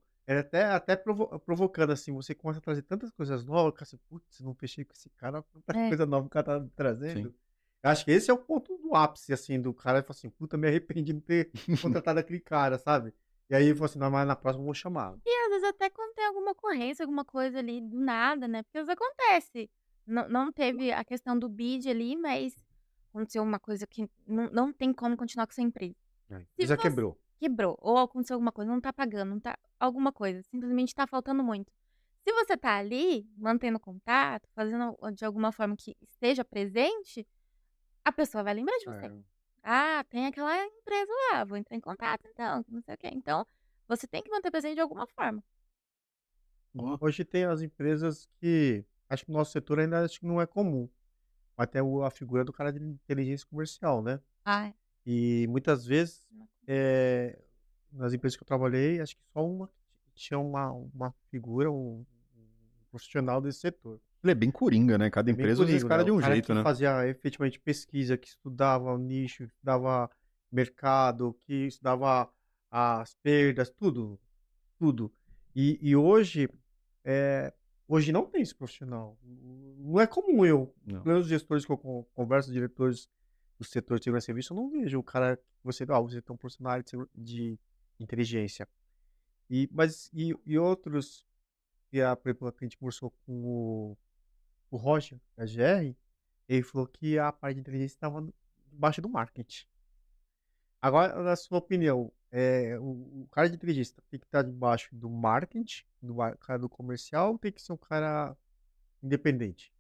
até provocando, assim, você começa a trazer tantas coisas novas, que assim, putz, não fechei com esse cara, tanta É. coisa nova que o cara tá Sim. trazendo. Eu acho que esse é o ponto do ápice, assim, do cara, ele fala assim, puta, me arrependi de não ter contratado aquele cara, sabe? E aí ele falou assim, não, mas na próxima eu vou chamar. E às vezes até quando tem alguma ocorrência, alguma coisa ali do nada, né? Porque às vezes acontece. Não teve a questão do bid ali, mas aconteceu uma coisa que não tem como continuar com essa empresa. Se Já você quebrou. quebrou, ou aconteceu alguma coisa, não tá pagando, não tá alguma coisa, simplesmente tá faltando muito. Se você tá ali, mantendo contato, fazendo de alguma forma que esteja presente, a pessoa vai lembrar de você. É. Ah, tem aquela empresa lá, vou entrar em contato então, não sei o quê. Então, você tem que manter presente de alguma forma. Ó. Hoje tem as empresas que, acho que no nosso setor ainda acho que não é comum, mas tem a figura do cara de inteligência comercial, né? Ah, E muitas vezes, nas empresas que eu trabalhei, acho que só uma tinha uma figura, um profissional desse setor. Ele é bem coringa, né? Cada É bem empresa usa esse coringa, né? cara de O um cara jeito, que né? fazia efetivamente pesquisa, que estudava o nicho, estudava mercado, que estudava as perdas, tudo, tudo. E hoje não tem esse profissional. Não é comum Não. pelos gestores que eu converso, diretores do setor de segurança e serviço, eu não vejo o cara que você tem um profissional de inteligência. E outros, por exemplo, a gente conversou com o Roger, da GR, ele falou que a parte de inteligência estava debaixo do marketing. Agora, na sua opinião, o cara de inteligência tem que estar debaixo do marketing, cara do comercial, ou tem que ser um cara independente?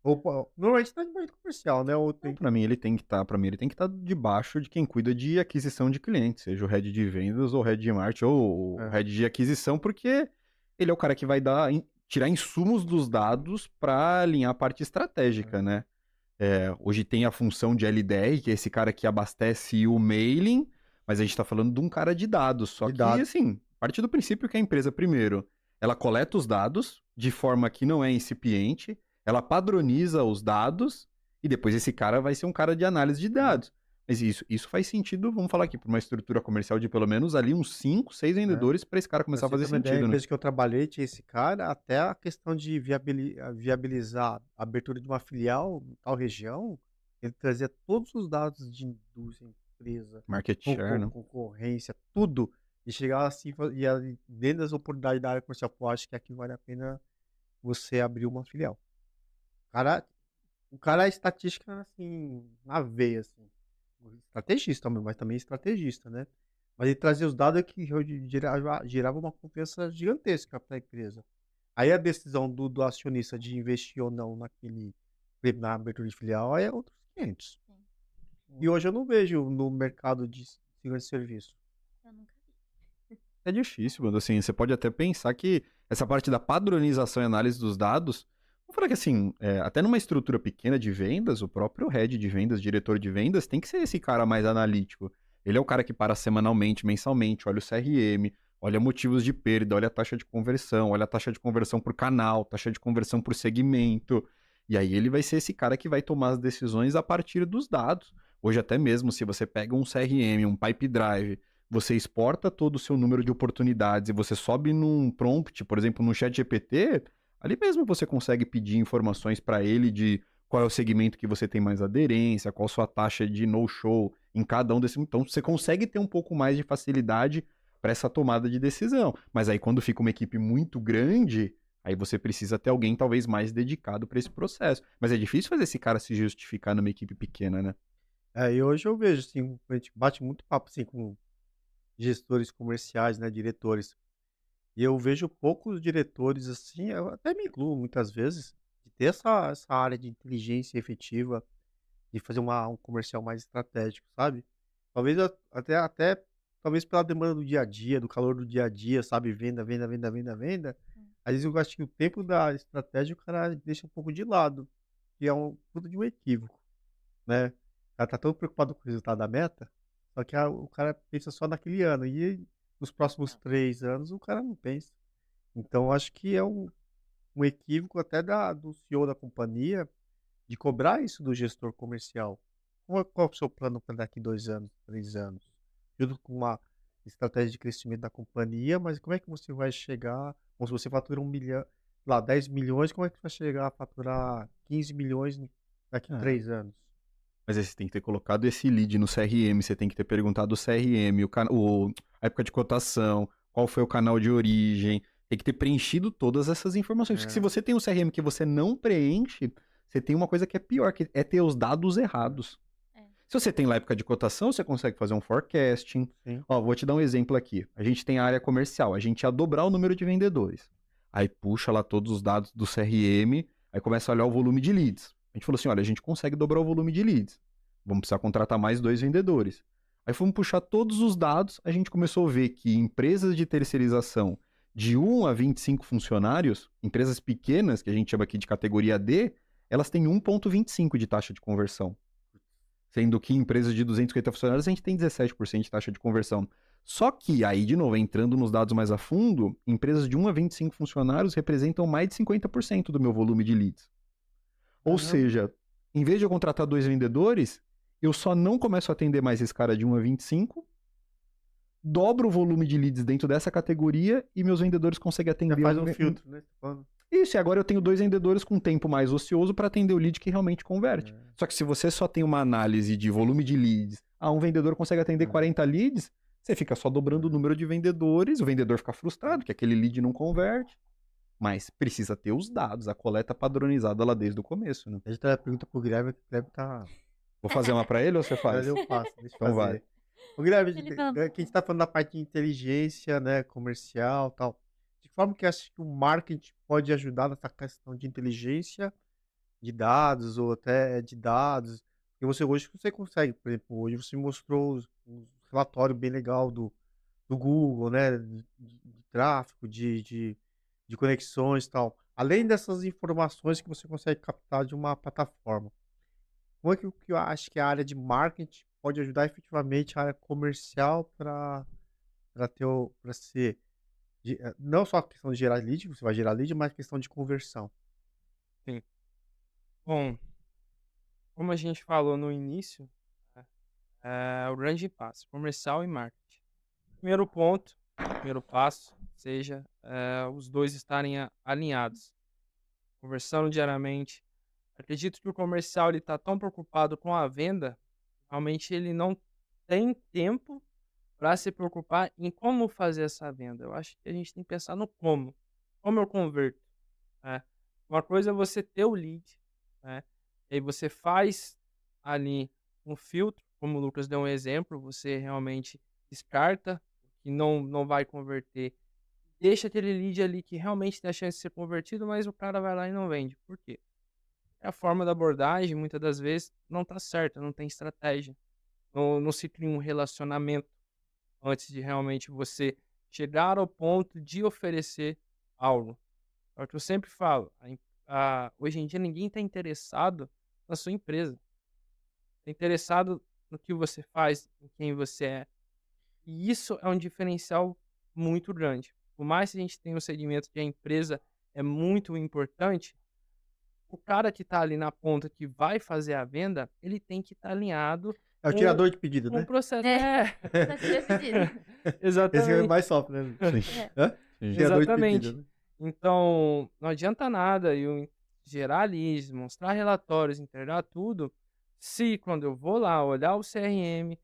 Ou, normalmente está debaixo do comercial, né? Ou tem Então, pra mim, ele tem que estar debaixo de quem cuida de aquisição de clientes, seja o head de vendas, ou o head de marketing, ou o É. head de aquisição, porque ele é o cara que vai tirar insumos dos dados para alinhar a parte estratégica, né? Hoje tem a função de LDR, que é esse cara que abastece o mailing, mas a gente está falando de um cara de dados. Só De que, dados. assim, a partir do princípio que a empresa, primeiro, ela coleta os dados de forma que não é incipiente, ela padroniza os dados, e depois esse cara vai ser um cara de análise de dados. Mas isso faz sentido, vamos falar aqui, para uma estrutura comercial de pelo menos ali uns 5, 6 vendedores para esse cara começar a Pra você fazer ter uma ideia, a sentido, né? empresa que eu trabalhei tinha esse cara, até a questão de viabilizar a abertura de uma filial em tal região, ele trazia todos os dados de indústria, empresa, Market share, né? concorrência, tudo. E chegava assim, e ali, dentro das oportunidades da área comercial, pô, acho que aqui vale a pena você abrir uma filial. Cara, o cara é estatística, assim, na veia, assim. Estrategista mesmo, mas também estrategista, né? Mas ele trazia os dados que gerava uma confiança gigantesca para a empresa. Aí a decisão do acionista de investir ou não na abertura de filial é outros 500. Sim, E hoje eu não vejo no mercado de segurança de serviço. eu nunca vi. É difícil, mano. Assim, você pode até pensar que essa parte da padronização e análise dos dados, vamos falar que assim, até numa estrutura pequena de vendas, o próprio head de vendas, diretor de vendas, tem que ser esse cara mais analítico. Ele é o cara que para semanalmente, mensalmente, olha o CRM, olha motivos de perda, olha a taxa de conversão, olha a taxa de conversão por canal, taxa de conversão por segmento. E aí ele vai ser esse cara que vai tomar as decisões a partir dos dados. Hoje até mesmo, se você pega um CRM, um Pipe Drive, você exporta todo o seu número de oportunidades e você sobe num prompt, por exemplo, no chat GPT, ali mesmo você consegue pedir informações para ele de qual é o segmento que você tem mais aderência, qual a sua taxa de no-show em cada um desses. Então, você consegue ter um pouco mais de facilidade para essa tomada de decisão. Mas aí, quando fica uma equipe muito grande, aí você precisa ter alguém talvez mais dedicado para esse processo. Mas é difícil fazer esse cara se justificar numa equipe pequena, né? E hoje eu vejo, assim, a gente bate muito papo, assim, com gestores comerciais, né, diretores. E eu vejo poucos diretores, assim, eu até me incluo muitas vezes, de ter essa área de inteligência efetiva, de fazer um comercial mais estratégico, sabe? Talvez até talvez pela demanda do dia a dia, do calor do dia a dia, sabe? Venda, venda, venda, venda, venda. Às vezes eu acho que o tempo da estratégia o cara deixa um pouco de lado, que é um fruto de um equívoco, né? O cara tá tão preocupado com o resultado da meta, só que o cara pensa só naquele ano. E nos próximos 3 anos o cara não pensa. Então, eu acho que é um equívoco até do CEO da companhia de cobrar isso do gestor comercial. Qual é o seu plano para daqui 2 anos, 3 anos? Junto com uma estratégia de crescimento da companhia, mas como é que você vai chegar? Ou se você fatura 1 milhão, lá, 10 milhões, como é que você vai chegar a faturar 15 milhões daqui a É. 3 anos? Mas aí você tem que ter colocado esse lead no CRM, você tem que ter perguntado o CRM, a época de cotação, qual foi o canal de origem, tem que ter preenchido todas essas informações. Porque se você tem um CRM que você não preenche, você tem uma coisa que é pior, que é ter os dados errados. É. Se você tem lá a época de cotação, você consegue fazer um forecasting. Sim. Ó, vou te dar um exemplo aqui. A gente tem a área comercial, a gente ia dobrar o número de vendedores. Aí puxa lá todos os dados do CRM, aí começa a olhar o volume de leads. A gente falou assim, olha, a gente consegue dobrar o volume de leads. Vamos precisar contratar mais 2 vendedores. Aí fomos puxar todos os dados, a gente começou a ver que empresas de terceirização de 1 a 25 funcionários, empresas pequenas, que a gente chama aqui de categoria D, elas têm 1,25 de taxa de conversão. Sendo que em empresas de 250 funcionários a gente tem 17% de taxa de conversão. Só que aí, de novo, entrando nos dados mais a fundo, empresas de 1 a 25 funcionários representam mais de 50% do meu volume de leads. Ou Caramba. seja, em vez de eu contratar 2 vendedores, eu só não começo a atender mais esse cara de 1 a 25, dobro o volume de leads dentro dessa categoria e meus vendedores conseguem atender... Já faz um filtro, né? Isso, e agora eu tenho 2 vendedores com tempo mais ocioso para atender o lead que realmente converte. Só que se você só tem uma análise de volume de leads, um vendedor consegue atender 40 leads, você fica só dobrando o número de vendedores, o vendedor fica frustrado que aquele lead não converte. Mas precisa ter os dados, a coleta padronizada lá desde o começo, né? A gente tá pergunta pro Guilherme, que o Guilherme tá... Vou fazer uma pra ele ou você faz? Eu faço, deixa eu Então fazer. vai. Ô, Guilherme, Ele fala- aqui a gente tá falando da parte de inteligência, né, comercial e tal. De que forma que acha que o marketing pode ajudar nessa questão de inteligência de dados ou até de dados? Porque hoje você consegue, por exemplo, hoje você mostrou um relatório bem legal do Google, né, de tráfego, de conexões e tal. Além dessas informações que você consegue captar de uma plataforma. Como é que eu acho que a área de marketing pode ajudar efetivamente a área comercial para ser não só a questão de gerar lead, você vai gerar lead, mas a questão de conversão. Bom, como a gente falou no início, é o grande passo, comercial e marketing. Primeiro ponto, primeiro passo, seja os dois estarem alinhados, conversando diariamente, Acredito que o comercial ele tá tão preocupado com a venda, realmente ele não tem tempo para se preocupar em como fazer essa venda. Eu acho que a gente tem que pensar no como. Como eu converto, né? Uma coisa é você ter o lead, né? E aí você faz ali um filtro, como o Lucas deu um exemplo, você realmente descarta o que não vai converter, deixa aquele lead ali que realmente tem a chance de ser convertido, mas o cara vai lá e não vende. Por quê? A forma da abordagem, muitas das vezes, não está certa, não tem estratégia. Não se cria um relacionamento antes de realmente você chegar ao ponto de oferecer algo. É o que eu sempre falo, hoje em dia ninguém está interessado na sua empresa. Está interessado no que você faz, em quem você é. E isso é um diferencial muito grande. Por mais que a gente tenha um segmento que a empresa é muito importante, o cara que está ali na ponta que vai fazer a venda, ele tem que estar alinhado É o com tirador de pedido, com o né? processo. É. Tá te pedindo. Esse que é Exatamente. mais sofre, né? Sim. É. Hã? Sim. Tirador de Exatamente. pedido, né? Então, não adianta nada eu gerar leads, mostrar relatórios, entregar tudo, se quando eu vou lá olhar o CRM,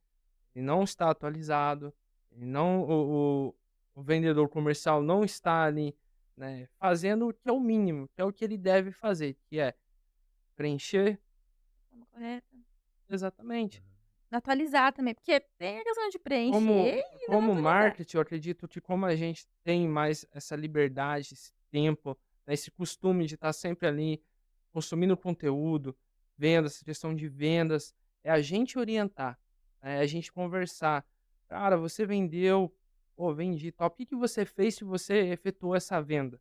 ele não está atualizado, ele não, o vendedor comercial não está ali, né, fazendo o que é o mínimo, que é o que ele deve fazer, que é preencher. Forma correta. Exatamente. Atualizar também, porque tem a questão de preencher Como, e não como atualizar. marketing, eu acredito que como a gente tem mais essa liberdade, esse tempo, né, esse costume de estar sempre ali consumindo conteúdo, vendas, essa questão de vendas, é a gente orientar, é a gente conversar. Cara, você vendeu, pô, vendi, top. O que que você fez se você efetuou essa venda?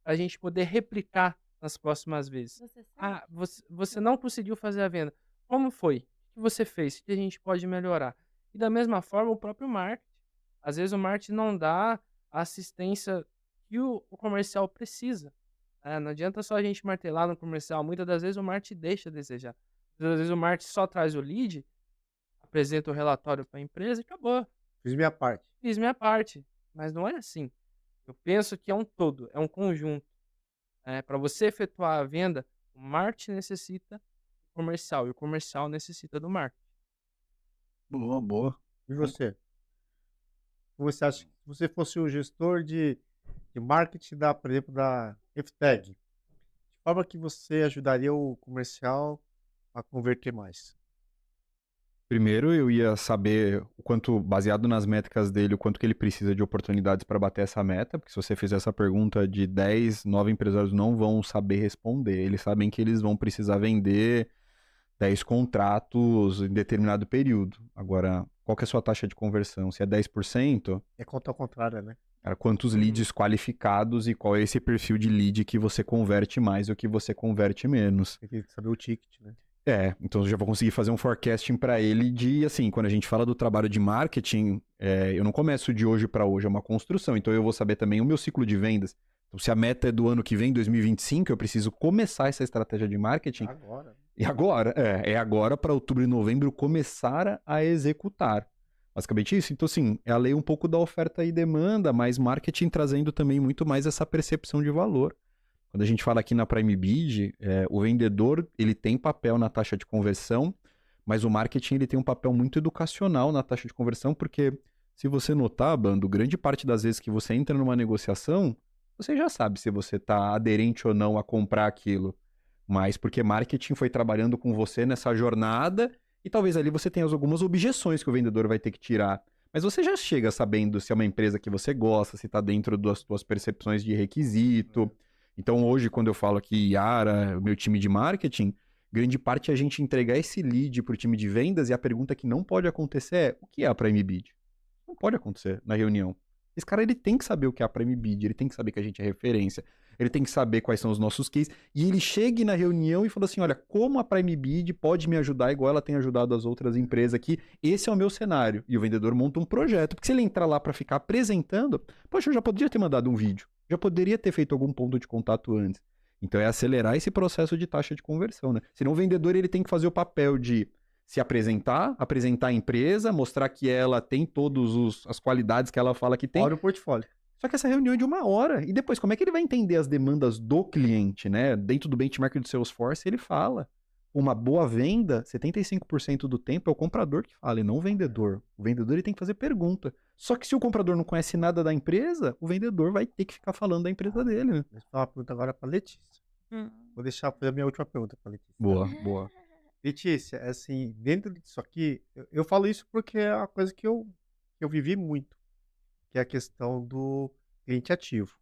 Para a gente poder replicar nas próximas vezes. Você sabe? Ah, você não conseguiu fazer a venda. Como foi? O que você fez? O que a gente pode melhorar? E da mesma forma, o próprio marketing. Às vezes o marketing não dá a assistência que o comercial precisa. Não adianta só a gente martelar no comercial. Muitas das vezes o marketing deixa a desejar. Muitas das vezes o marketing só traz o lead, apresenta o relatório para a empresa e acabou. Fiz minha parte. Fiz minha parte. Mas não é assim. Eu penso que é um todo, é um conjunto. Para você efetuar a venda, o marketing necessita do comercial e o comercial necessita do marketing. Boa, boa. E você? O que você acha? Se você fosse um gestor de marketing da, por exemplo, da FTEG, de forma que você ajudaria o comercial a converter mais? Primeiro eu ia saber o quanto, baseado nas métricas dele, o quanto que ele precisa de oportunidades para bater essa meta, porque se você fizer essa pergunta de 10, 9 empresários não vão saber responder. Eles sabem que eles vão precisar vender 10 contratos em determinado período. Agora, qual que é a sua taxa de conversão? Se é 10%, É conta ao contrário, né? cara, quantos leads qualificados e qual é esse perfil de lead que você converte mais ou que você converte menos? Tem que saber o ticket, né? Então eu já vou conseguir fazer um forecasting para ele de, assim, quando a gente fala do trabalho de marketing, eu não começo de hoje para hoje, é uma construção. Então eu vou saber também o meu ciclo de vendas. Então se a meta é do ano que vem, 2025, eu preciso começar essa estratégia de marketing. Agora. E agora, é agora para outubro e novembro começar a executar. Basicamente isso. Então, assim, é a lei um pouco da oferta e demanda, mas marketing trazendo também muito mais essa percepção de valor. Quando a gente fala aqui na Prime Bid, o vendedor ele tem papel na taxa de conversão, mas o marketing ele tem um papel muito educacional na taxa de conversão, porque se você notar, Bando, grande parte das vezes que você entra numa negociação, você já sabe se você está aderente ou não a comprar aquilo. Mas porque marketing foi trabalhando com você nessa jornada e talvez ali você tenha algumas objeções que o vendedor vai ter que tirar. Mas você já chega sabendo se é uma empresa que você gosta, se está dentro das suas percepções de requisito. Então hoje, quando eu falo aqui, Yara, o meu time de marketing, grande parte é a gente entregar esse lead para o time de vendas e a pergunta que não pode acontecer é: o que é a Prime Bid? Não pode acontecer na reunião. Esse cara ele tem que saber o que é a Prime Bid, ele tem que saber que a gente é referência, ele tem que saber quais são os nossos cases, e ele chegue na reunião e fala assim: olha, como a Prime Bid pode me ajudar igual ela tem ajudado as outras empresas aqui, esse é o meu cenário. E o vendedor monta um projeto, porque se ele entrar lá para ficar apresentando, poxa, eu já poderia ter mandado um vídeo, já poderia ter feito algum ponto de contato antes. Então é acelerar esse processo de taxa de conversão, né? Senão o vendedor ele tem que fazer o papel de se apresentar a empresa, mostrar que ela tem todas as qualidades que ela fala que tem. Olha o portfólio. Só que essa reunião é de 1 hora. E depois, como é que ele vai entender as demandas do cliente, né? Dentro do benchmark do Salesforce, ele fala. Uma boa venda, 75% do tempo é o comprador que fala e não o vendedor. O vendedor ele tem que fazer pergunta. Só que se o comprador não conhece nada da empresa, o vendedor vai ter que ficar falando da empresa dele, né? Deixa eu fazer uma pergunta agora para Letícia. Vou deixar fazer a minha última pergunta para Letícia. Boa, boa. Letícia, assim, dentro disso aqui, eu falo isso porque é uma coisa que eu vivi muito, que é a questão do cliente ativo.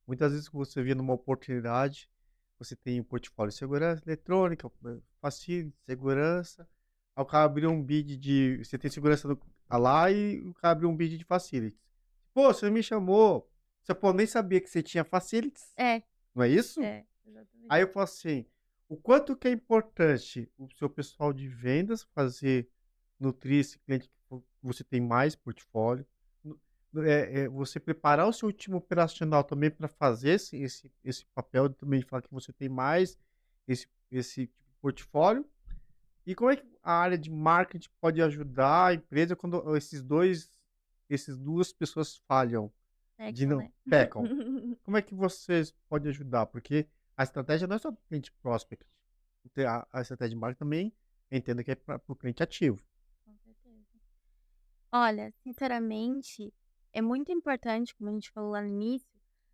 Muitas vezes que você vê numa oportunidade, você tem um portfólio de segurança eletrônica, facility, segurança, aí o cara abriu um bid de... Você tem segurança tá lá e o cara abriu um bid de facilities. Pô, você me chamou, você pô, nem sabia que você tinha facilities, É, não é isso? exatamente. Aí eu falo assim, o quanto que é importante o seu pessoal de vendas fazer, nutrir esse cliente que você tem mais portfólio, você preparar o seu time operacional também para fazer esse papel de também falar que você tem mais esse tipo de portfólio, e como é que a área de marketing pode ajudar a empresa quando essas duas pessoas falham, de Pecam, não né? pecam? Como é que vocês podem ajudar? Porque a estratégia não é só para o cliente prospect. A estratégia de marketing também, eu entendo que é para o cliente ativo. Com certeza. Olha, sinceramente, é muito importante, como a gente falou lá no início,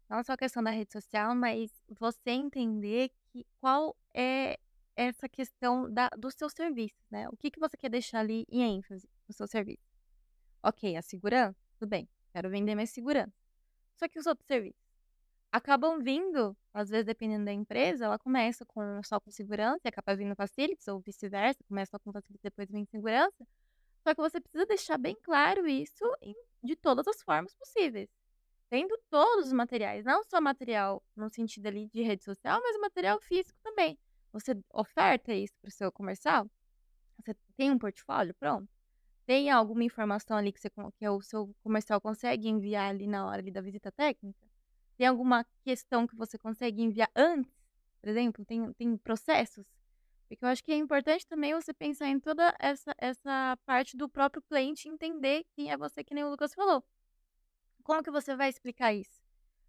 não só a questão da rede social, mas você entender que qual é essa questão dos seus serviços, né? O que que você quer deixar ali em ênfase no seu serviço? Ok, a segurança, tudo bem, quero vender mais segurança. Só que os outros serviços acabam vindo, às vezes, dependendo da empresa, ela começa só com segurança e acaba vindo facilities, ou vice-versa, começa só com facilities e depois vem segurança. Só que você precisa deixar bem claro isso de todas as formas possíveis. Tendo todos os materiais, não só material no sentido ali de rede social, mas material físico também. Você oferta isso para o seu comercial? Você tem um portfólio? Pronto. Tem alguma informação ali que o seu comercial consegue enviar ali na hora ali da visita técnica? Tem alguma questão que você consegue enviar antes? Por exemplo, tem processos? Porque eu acho que é importante também você pensar em toda essa parte do próprio cliente entender quem é você, que nem o Lucas falou. Como que você vai explicar isso?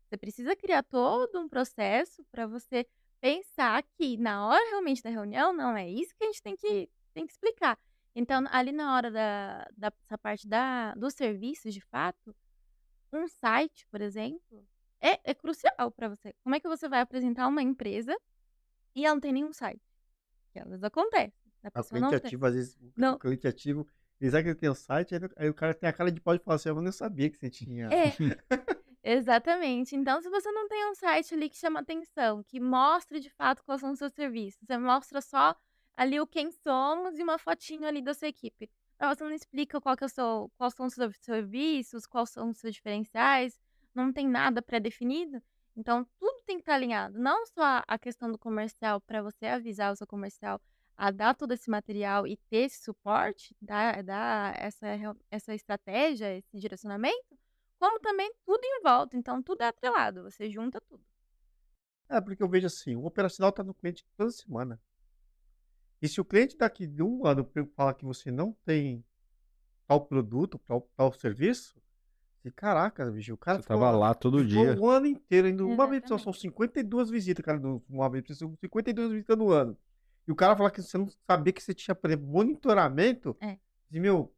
Você precisa criar todo um processo para você pensar que na hora realmente da reunião, não é isso que a gente tem que explicar. Então, ali na hora dessa parte dos serviços, de fato, um site, por exemplo, é crucial para você. Como é que você vai apresentar uma empresa e ela não tem nenhum site? Que às vezes acontece. A O pessoa cliente não tem. ativo, às vezes, o Não, cliente ativo, ele sabe que ele tem o site, aí o cara tem a cara de pau de falar assim, eu não sabia que você tinha. é, exatamente. Então, se você não tem um site ali que chama atenção, que mostre de fato quais são os seus serviços, você mostra só ali o quem somos e uma fotinho ali da sua equipe. Mas você não explica quais são os seus serviços, quais são os seus diferenciais, não tem nada pré-definido. Então, tudo tem que estar alinhado. Não só a questão do comercial, para você avisar o seu comercial a dar todo esse material e ter esse suporte, dar essa estratégia, esse direcionamento, como também tudo em volta, então tudo é atrelado, você junta tudo. É, porque eu vejo assim, o operacional tá no cliente toda semana. E se o cliente daqui de um ano fala que você não tem tal produto, tal serviço, e caraca, bicho, o cara Você tava lá todo ficou dia. o ano inteiro indo. Uma vez são Exatamente. 52 visitas, cara. Uma vez são 52 visitas no ano. E o cara falar que você não sabia que você tinha, por exemplo, monitoramento. É. E, meu,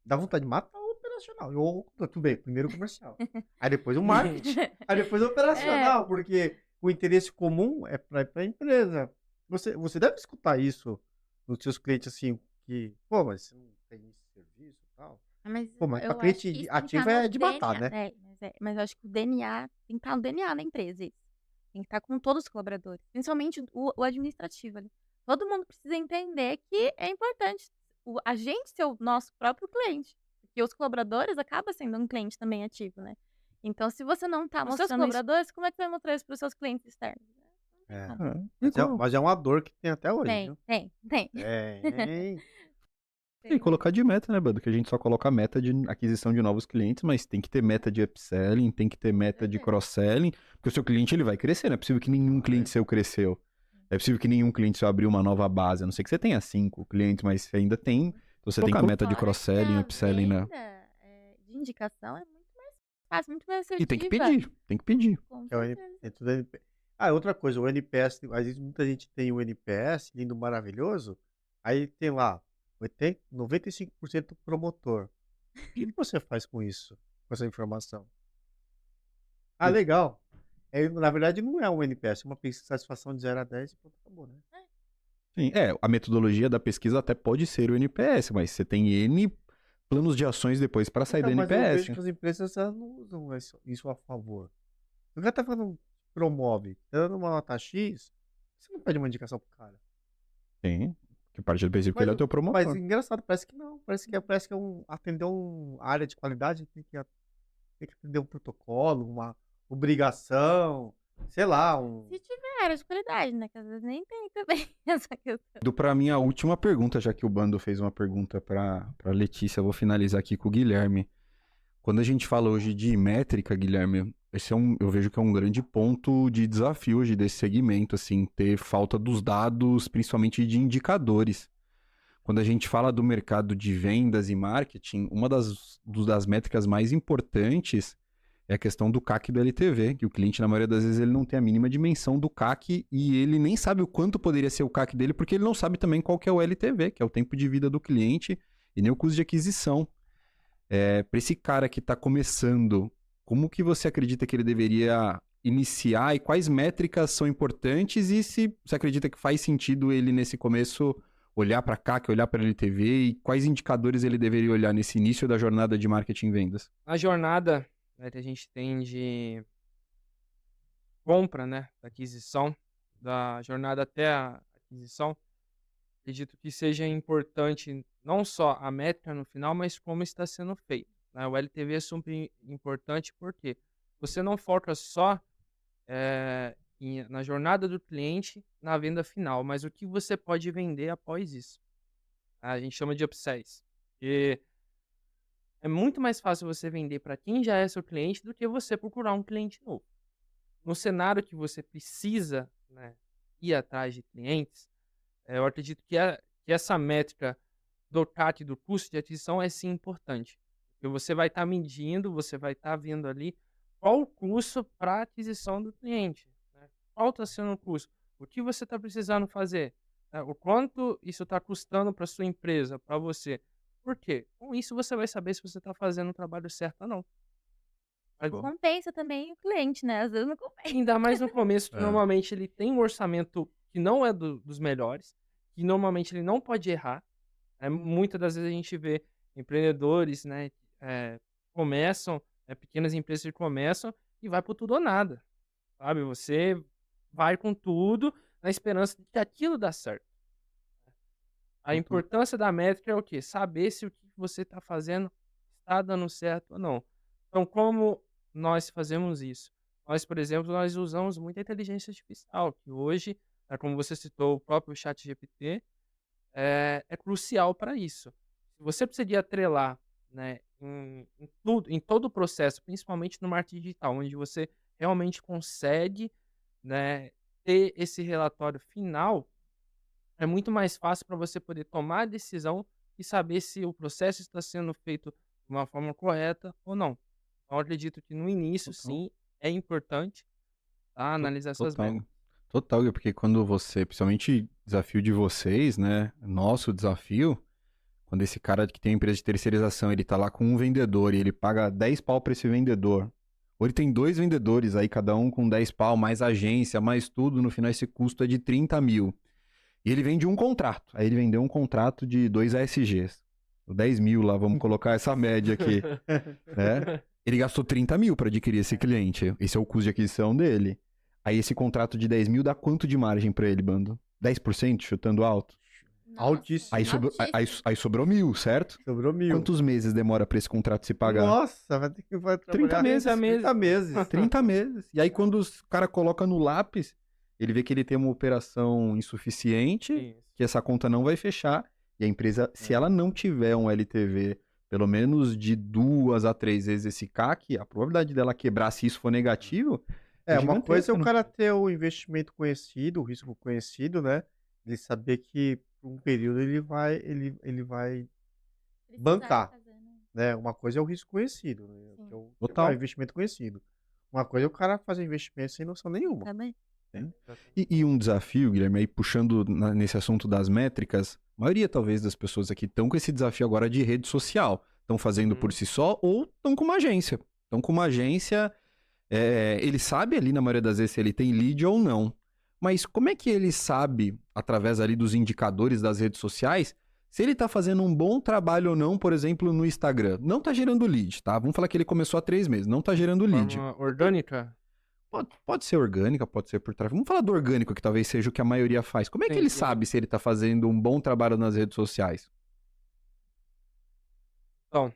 dá vontade de matar o operacional. Tudo bem, primeiro o comercial. Aí depois o marketing. Aí depois o operacional, porque o interesse comum é para a empresa. Você deve escutar isso nos seus clientes assim, que, pô, mas você não tem esse serviço e tal. Mas Pô, mas pra eu acho que cliente isso tem que ativo estar é no de matar, DNA, né? mas eu acho que o DNA tem que estar no DNA da empresa, isso. Tem que estar com todos os colaboradores, principalmente o administrativo ali. Todo mundo precisa entender que é importante a gente ser o nosso próprio cliente, porque os colaboradores acabam sendo um cliente também ativo, né. Então se você não está Os seus mostrando isso, colaboradores, como é que você vai mostrar isso para os seus clientes externos? Não tem É. como. Mas é uma dor que tem até hoje, Tem, viu? tem, tem. Tem. E colocar de meta, né, Bando? Que a gente só coloca meta de aquisição de novos clientes, mas tem que ter meta de upselling, tem que ter meta de Certeza. cross-selling, porque o seu cliente ele vai crescer, não é possível que nenhum cliente seu cresceu. É possível que nenhum cliente seu abriu uma nova base, a não ser que você tenha 5 clientes, mas você ainda tem. Então você tem que colocar meta de Fora que cross-selling, a upselling, né? venda, de indicação é muito mais fácil, muito mais E tem que assertiva. pedir, tem que pedir. Com É o certeza. dentro do NP outra coisa, o NPS, às vezes muita gente tem o NPS lindo, maravilhoso, aí tem lá 95% promotor. O que que você faz com isso, com essa informação? Ah, Eu- legal. Na verdade não é um NPS, é uma pesquisa de satisfação de 0 a 10 e pronto, acabou, né. Sim, a metodologia da pesquisa até pode ser o NPS, mas você tem N planos de ações depois para sair do Então, mas eu vejo NPS. que as empresas elas não usam isso a favor. O cara tá falando promove, tá dando uma nota X, você não pede uma indicação pro cara. Sim, que parte do princípio que Mas ele é o teu mas promotor. engraçado, parece que não, parece que é atender área de qualidade tem que atender um protocolo, uma obrigação, sei lá, Se tiver área de qualidade, né? Que às vezes nem tem também essa questão. Indo pra minha última pergunta, já que o Bando fez uma pergunta pra Letícia, eu vou finalizar aqui com o Guilherme. Quando a gente fala hoje de métrica, Guilherme, eu vejo que é um grande ponto de desafio hoje desse segmento, assim, ter falta dos dados, principalmente de indicadores. Quando a gente fala do mercado de vendas e marketing, uma das métricas mais importantes é a questão do CAC e do LTV, que o cliente, na maioria das vezes, ele não tem a mínima dimensão do CAC e ele nem sabe o quanto poderia ser o CAC dele, porque ele não sabe também qual que é o LTV, que é o tempo de vida do cliente, e nem o custo de aquisição. Para esse cara que está começando, como que você acredita que ele deveria iniciar e quais métricas são importantes e se você acredita que faz sentido ele nesse começo olhar para CAC, olhar para LTV e quais indicadores ele deveria olhar nesse início da jornada de marketing e vendas? A jornada, né, que a gente tem de compra, né, da aquisição, da jornada até a aquisição, acredito que seja importante não só a métrica no final, mas como está sendo feito, né? O LTV é super importante porque você não foca só na jornada do cliente, na venda final, mas o que você pode vender após isso. A gente chama de upsells. E é muito mais fácil você vender para quem já é seu cliente do que você procurar um cliente novo. No cenário que você precisa, né, ir atrás de clientes, eu acredito que essa métrica do CAC, do custo de aquisição, é sim importante. Porque você vai estar medindo, você vai estar vendo ali qual o custo para aquisição do cliente, né? Qual está sendo o custo? O que você está precisando fazer? Né? O quanto isso está custando para sua empresa, para você? Por quê? Com isso você vai saber se você está fazendo o trabalho certo ou não. Bom. Compensa também o cliente, né? Às vezes não compensa. Ainda mais no começo, que É. normalmente ele tem um orçamento que não é dos melhores, que normalmente ele não pode errar. Muitas das vezes a gente vê empreendedores, né, começam, pequenas empresas que começam e vai por tudo ou nada, sabe? Você vai com tudo na esperança de que aquilo dá certo. A importância da métrica é o quê? Saber se o que você está fazendo está dando certo ou não. Então, como nós fazemos isso? Nós, por exemplo, nós usamos muita inteligência artificial, que hoje, como você citou, o próprio ChatGPT, é crucial para isso. Se você precisa atrelar, né, em todo o processo, principalmente no marketing digital, onde você realmente consegue, né, ter esse relatório final, é muito mais fácil para você poder tomar a decisão e saber se o processo está sendo feito de uma forma correta ou não. Então, eu acredito que no início, Total. sim, é importante, tá, analisar essas Total. métricas. Total, porque quando você, principalmente desafio de vocês, né? Nosso desafio, quando esse cara que tem uma empresa de terceirização, ele tá lá com um vendedor e ele paga 10 pau pra esse vendedor. Ou ele tem dois vendedores, aí cada um com 10 pau, mais agência, mais tudo, no final esse custo é de 30 mil. E ele vende um contrato. Aí ele vendeu um contrato de 2 ASGs. 10 mil lá, vamos colocar essa média aqui, né? Ele gastou 30 mil para adquirir esse cliente. Esse é o custo de aquisição dele. Aí esse contrato de 10 mil dá quanto de margem para ele, Bando? 10%, chutando alto? Nossa, Altíssimo. Aí sobrou 1.000, certo? Sobrou 1.000. Quantos meses demora para esse contrato se pagar? Nossa, vai 30 trabalhar meses. 30 meses. 30 meses. E aí quando os cara coloca no lápis, ele vê que ele tem uma operação insuficiente, Isso. que essa conta não vai fechar, e a empresa, se ela não tiver um LTV pelo menos de 2 a 3 vezes esse CAC, a probabilidade dela quebrar se isso for negativo Uma coisa é gigantesca, o né? cara ter o investimento conhecido, o risco conhecido, né? Ele saber que por um período ele vai precisar bancar. fazer, né? né? Uma coisa é o risco conhecido, né? Sim. Que é o Total. investimento conhecido. Uma coisa é o cara fazer investimento sem noção nenhuma. Também. E um desafio, Guilherme, aí puxando nesse assunto das métricas, a maioria talvez das pessoas aqui estão com esse desafio agora de rede social. Estão fazendo por si só ou estão com uma agência. Estão com uma agência, ele sabe ali na maioria das vezes se ele tem lead ou não. Mas como é que ele sabe, através ali dos indicadores das redes sociais, se ele tá fazendo um bom trabalho ou não, por exemplo, no Instagram? Não tá gerando lead, tá? Vamos falar que ele começou há 3 meses, não tá gerando lead. Forma orgânica? Pode ser orgânica, pode ser por tráfego. Vamos falar do orgânico, que talvez seja o que a maioria faz. Como é que Sim, ele sim. sabe se ele tá fazendo um bom trabalho nas redes sociais? Então,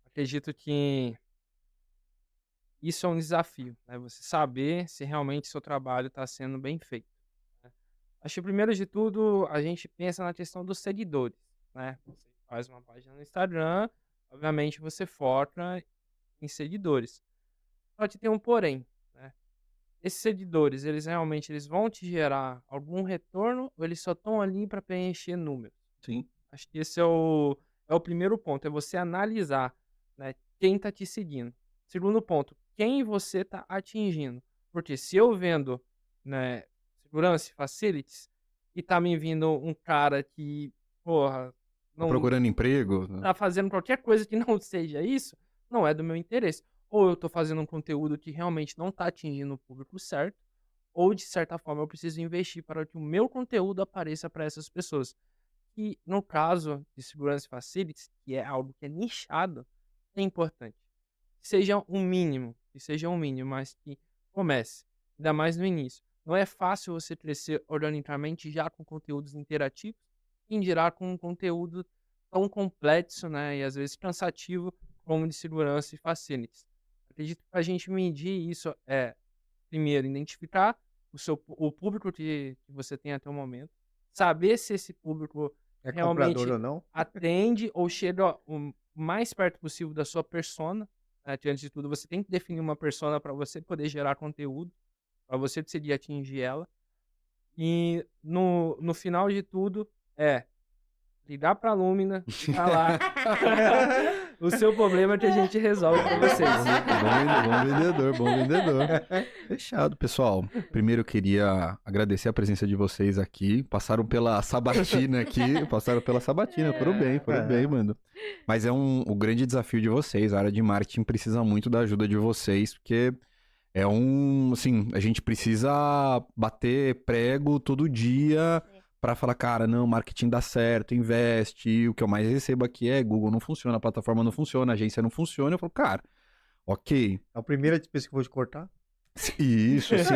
acredito que isso é um desafio, né? Você saber se realmente seu trabalho está sendo bem feito, né? Acho que primeiro de tudo, a gente pensa na questão dos seguidores, né? Você faz uma página no Instagram, obviamente você foca em seguidores. Só que tem um porém, né? Esses seguidores, eles vão te gerar algum retorno ou eles só estão ali para preencher números? Sim. Acho que esse é o primeiro ponto, é você analisar, né, quem está te seguindo. Segundo ponto, quem você está atingindo. Porque se eu vendo, né, segurança e facilities e tá me vindo um cara que, porra, Tá não procurando emprego? tá fazendo qualquer coisa que não seja isso, não é do meu interesse. Ou eu tô fazendo um conteúdo que realmente não tá atingindo o público certo, ou de certa forma eu preciso investir para que o meu conteúdo apareça para essas pessoas. E no caso de segurança e facilities, que é algo que é nichado, é importante. Que seja um mínimo, mas que comece, ainda mais no início. Não é fácil você crescer organicamente já com conteúdos interativos, quem dirá com um conteúdo tão complexo, né, e às vezes cansativo como de segurança e facilities. Acredito que para a gente medir isso primeiro, identificar o público que você tem até o momento, saber se esse público É comprador realmente ou não? atende ou chega o mais perto possível da sua persona, né, que antes de tudo você tem que definir uma persona para você poder gerar conteúdo, para você conseguir atingir ela. E no final de tudo ligar para a Lumina e falar o seu problema que a gente resolve para vocês. Bom vendedor. Fechado, pessoal. Primeiro eu queria agradecer a presença de vocês aqui. Passaram pela sabatina aqui. Foram bem, mano. Mas é o grande desafio de vocês. A área de marketing precisa muito da ajuda de vocês, porque assim, a gente precisa bater prego todo dia pra falar, cara, não, marketing dá certo, investe. E o que eu mais recebo aqui é Google não funciona, a plataforma não funciona, a agência não funciona. Eu falo, cara, ok. É a primeira vez que eu vou te cortar? Isso, assim.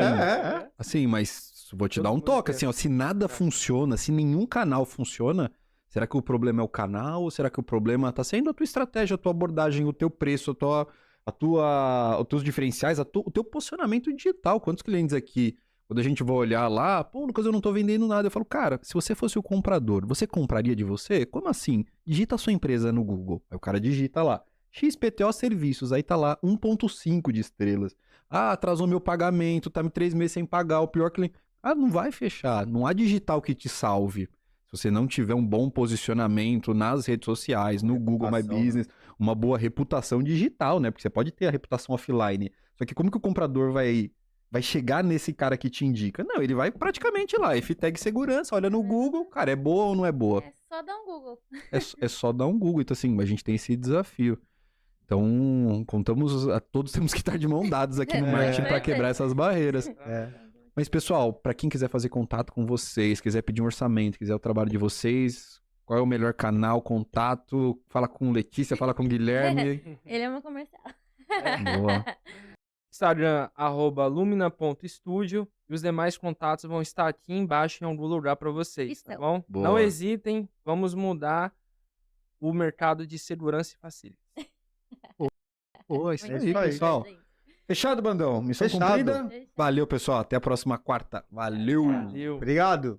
Assim, mas vou te Todo dar um mundo toque, quer. assim, ó. Se nada funciona, se nenhum canal funciona, será que o problema é o canal? Ou será que o problema tá sendo a tua estratégia, a tua abordagem, o teu preço, os teus diferenciais, o teu posicionamento digital? Quantos clientes aqui, quando a gente vai olhar lá, pô, Lucas, eu não tô vendendo nada. Eu falo, cara, se você fosse o comprador, você compraria de você? Como assim? Digita a sua empresa no Google. Aí o cara digita lá. XPTO Serviços, aí tá lá 1.5 de estrelas. Ah, atrasou meu pagamento, tá 3 meses sem pagar, o pior cliente. Ah, não vai fechar, não há digital que te salve. Se você não tiver um bom posicionamento nas redes sociais, no Google My Reputação, né? Business, uma boa reputação digital, né? Porque você pode ter a reputação offline. Só que como que o comprador vai chegar nesse cara que te indica? Não, ele vai praticamente lá, Ftag Segurança, olha no Google, cara, é boa ou não é boa? É só dar um Google. É só dar um Google. Então, assim, a gente tem esse desafio. Então, todos temos que estar de mão dadas aqui no marketing para quebrar essas barreiras. É. Mas, pessoal, para quem quiser fazer contato com vocês, quiser pedir um orçamento, quiser o trabalho de vocês, qual é o melhor canal, contato? Fala com Letícia, fala com Guilherme. Ele é meu comercial. Boa. Instagram, @lumina.studio. E os demais contatos vão estar aqui embaixo em algum lugar para vocês, tá Estão. bom? Boa. Não hesitem, vamos mudar o mercado de segurança e facilities. Boa, isso É aí, isso aí. pessoal. Fechado, bandão? Missão Fechado. cumprida? Valeu, pessoal. Até a próxima quarta. Valeu. Valeu. Obrigado.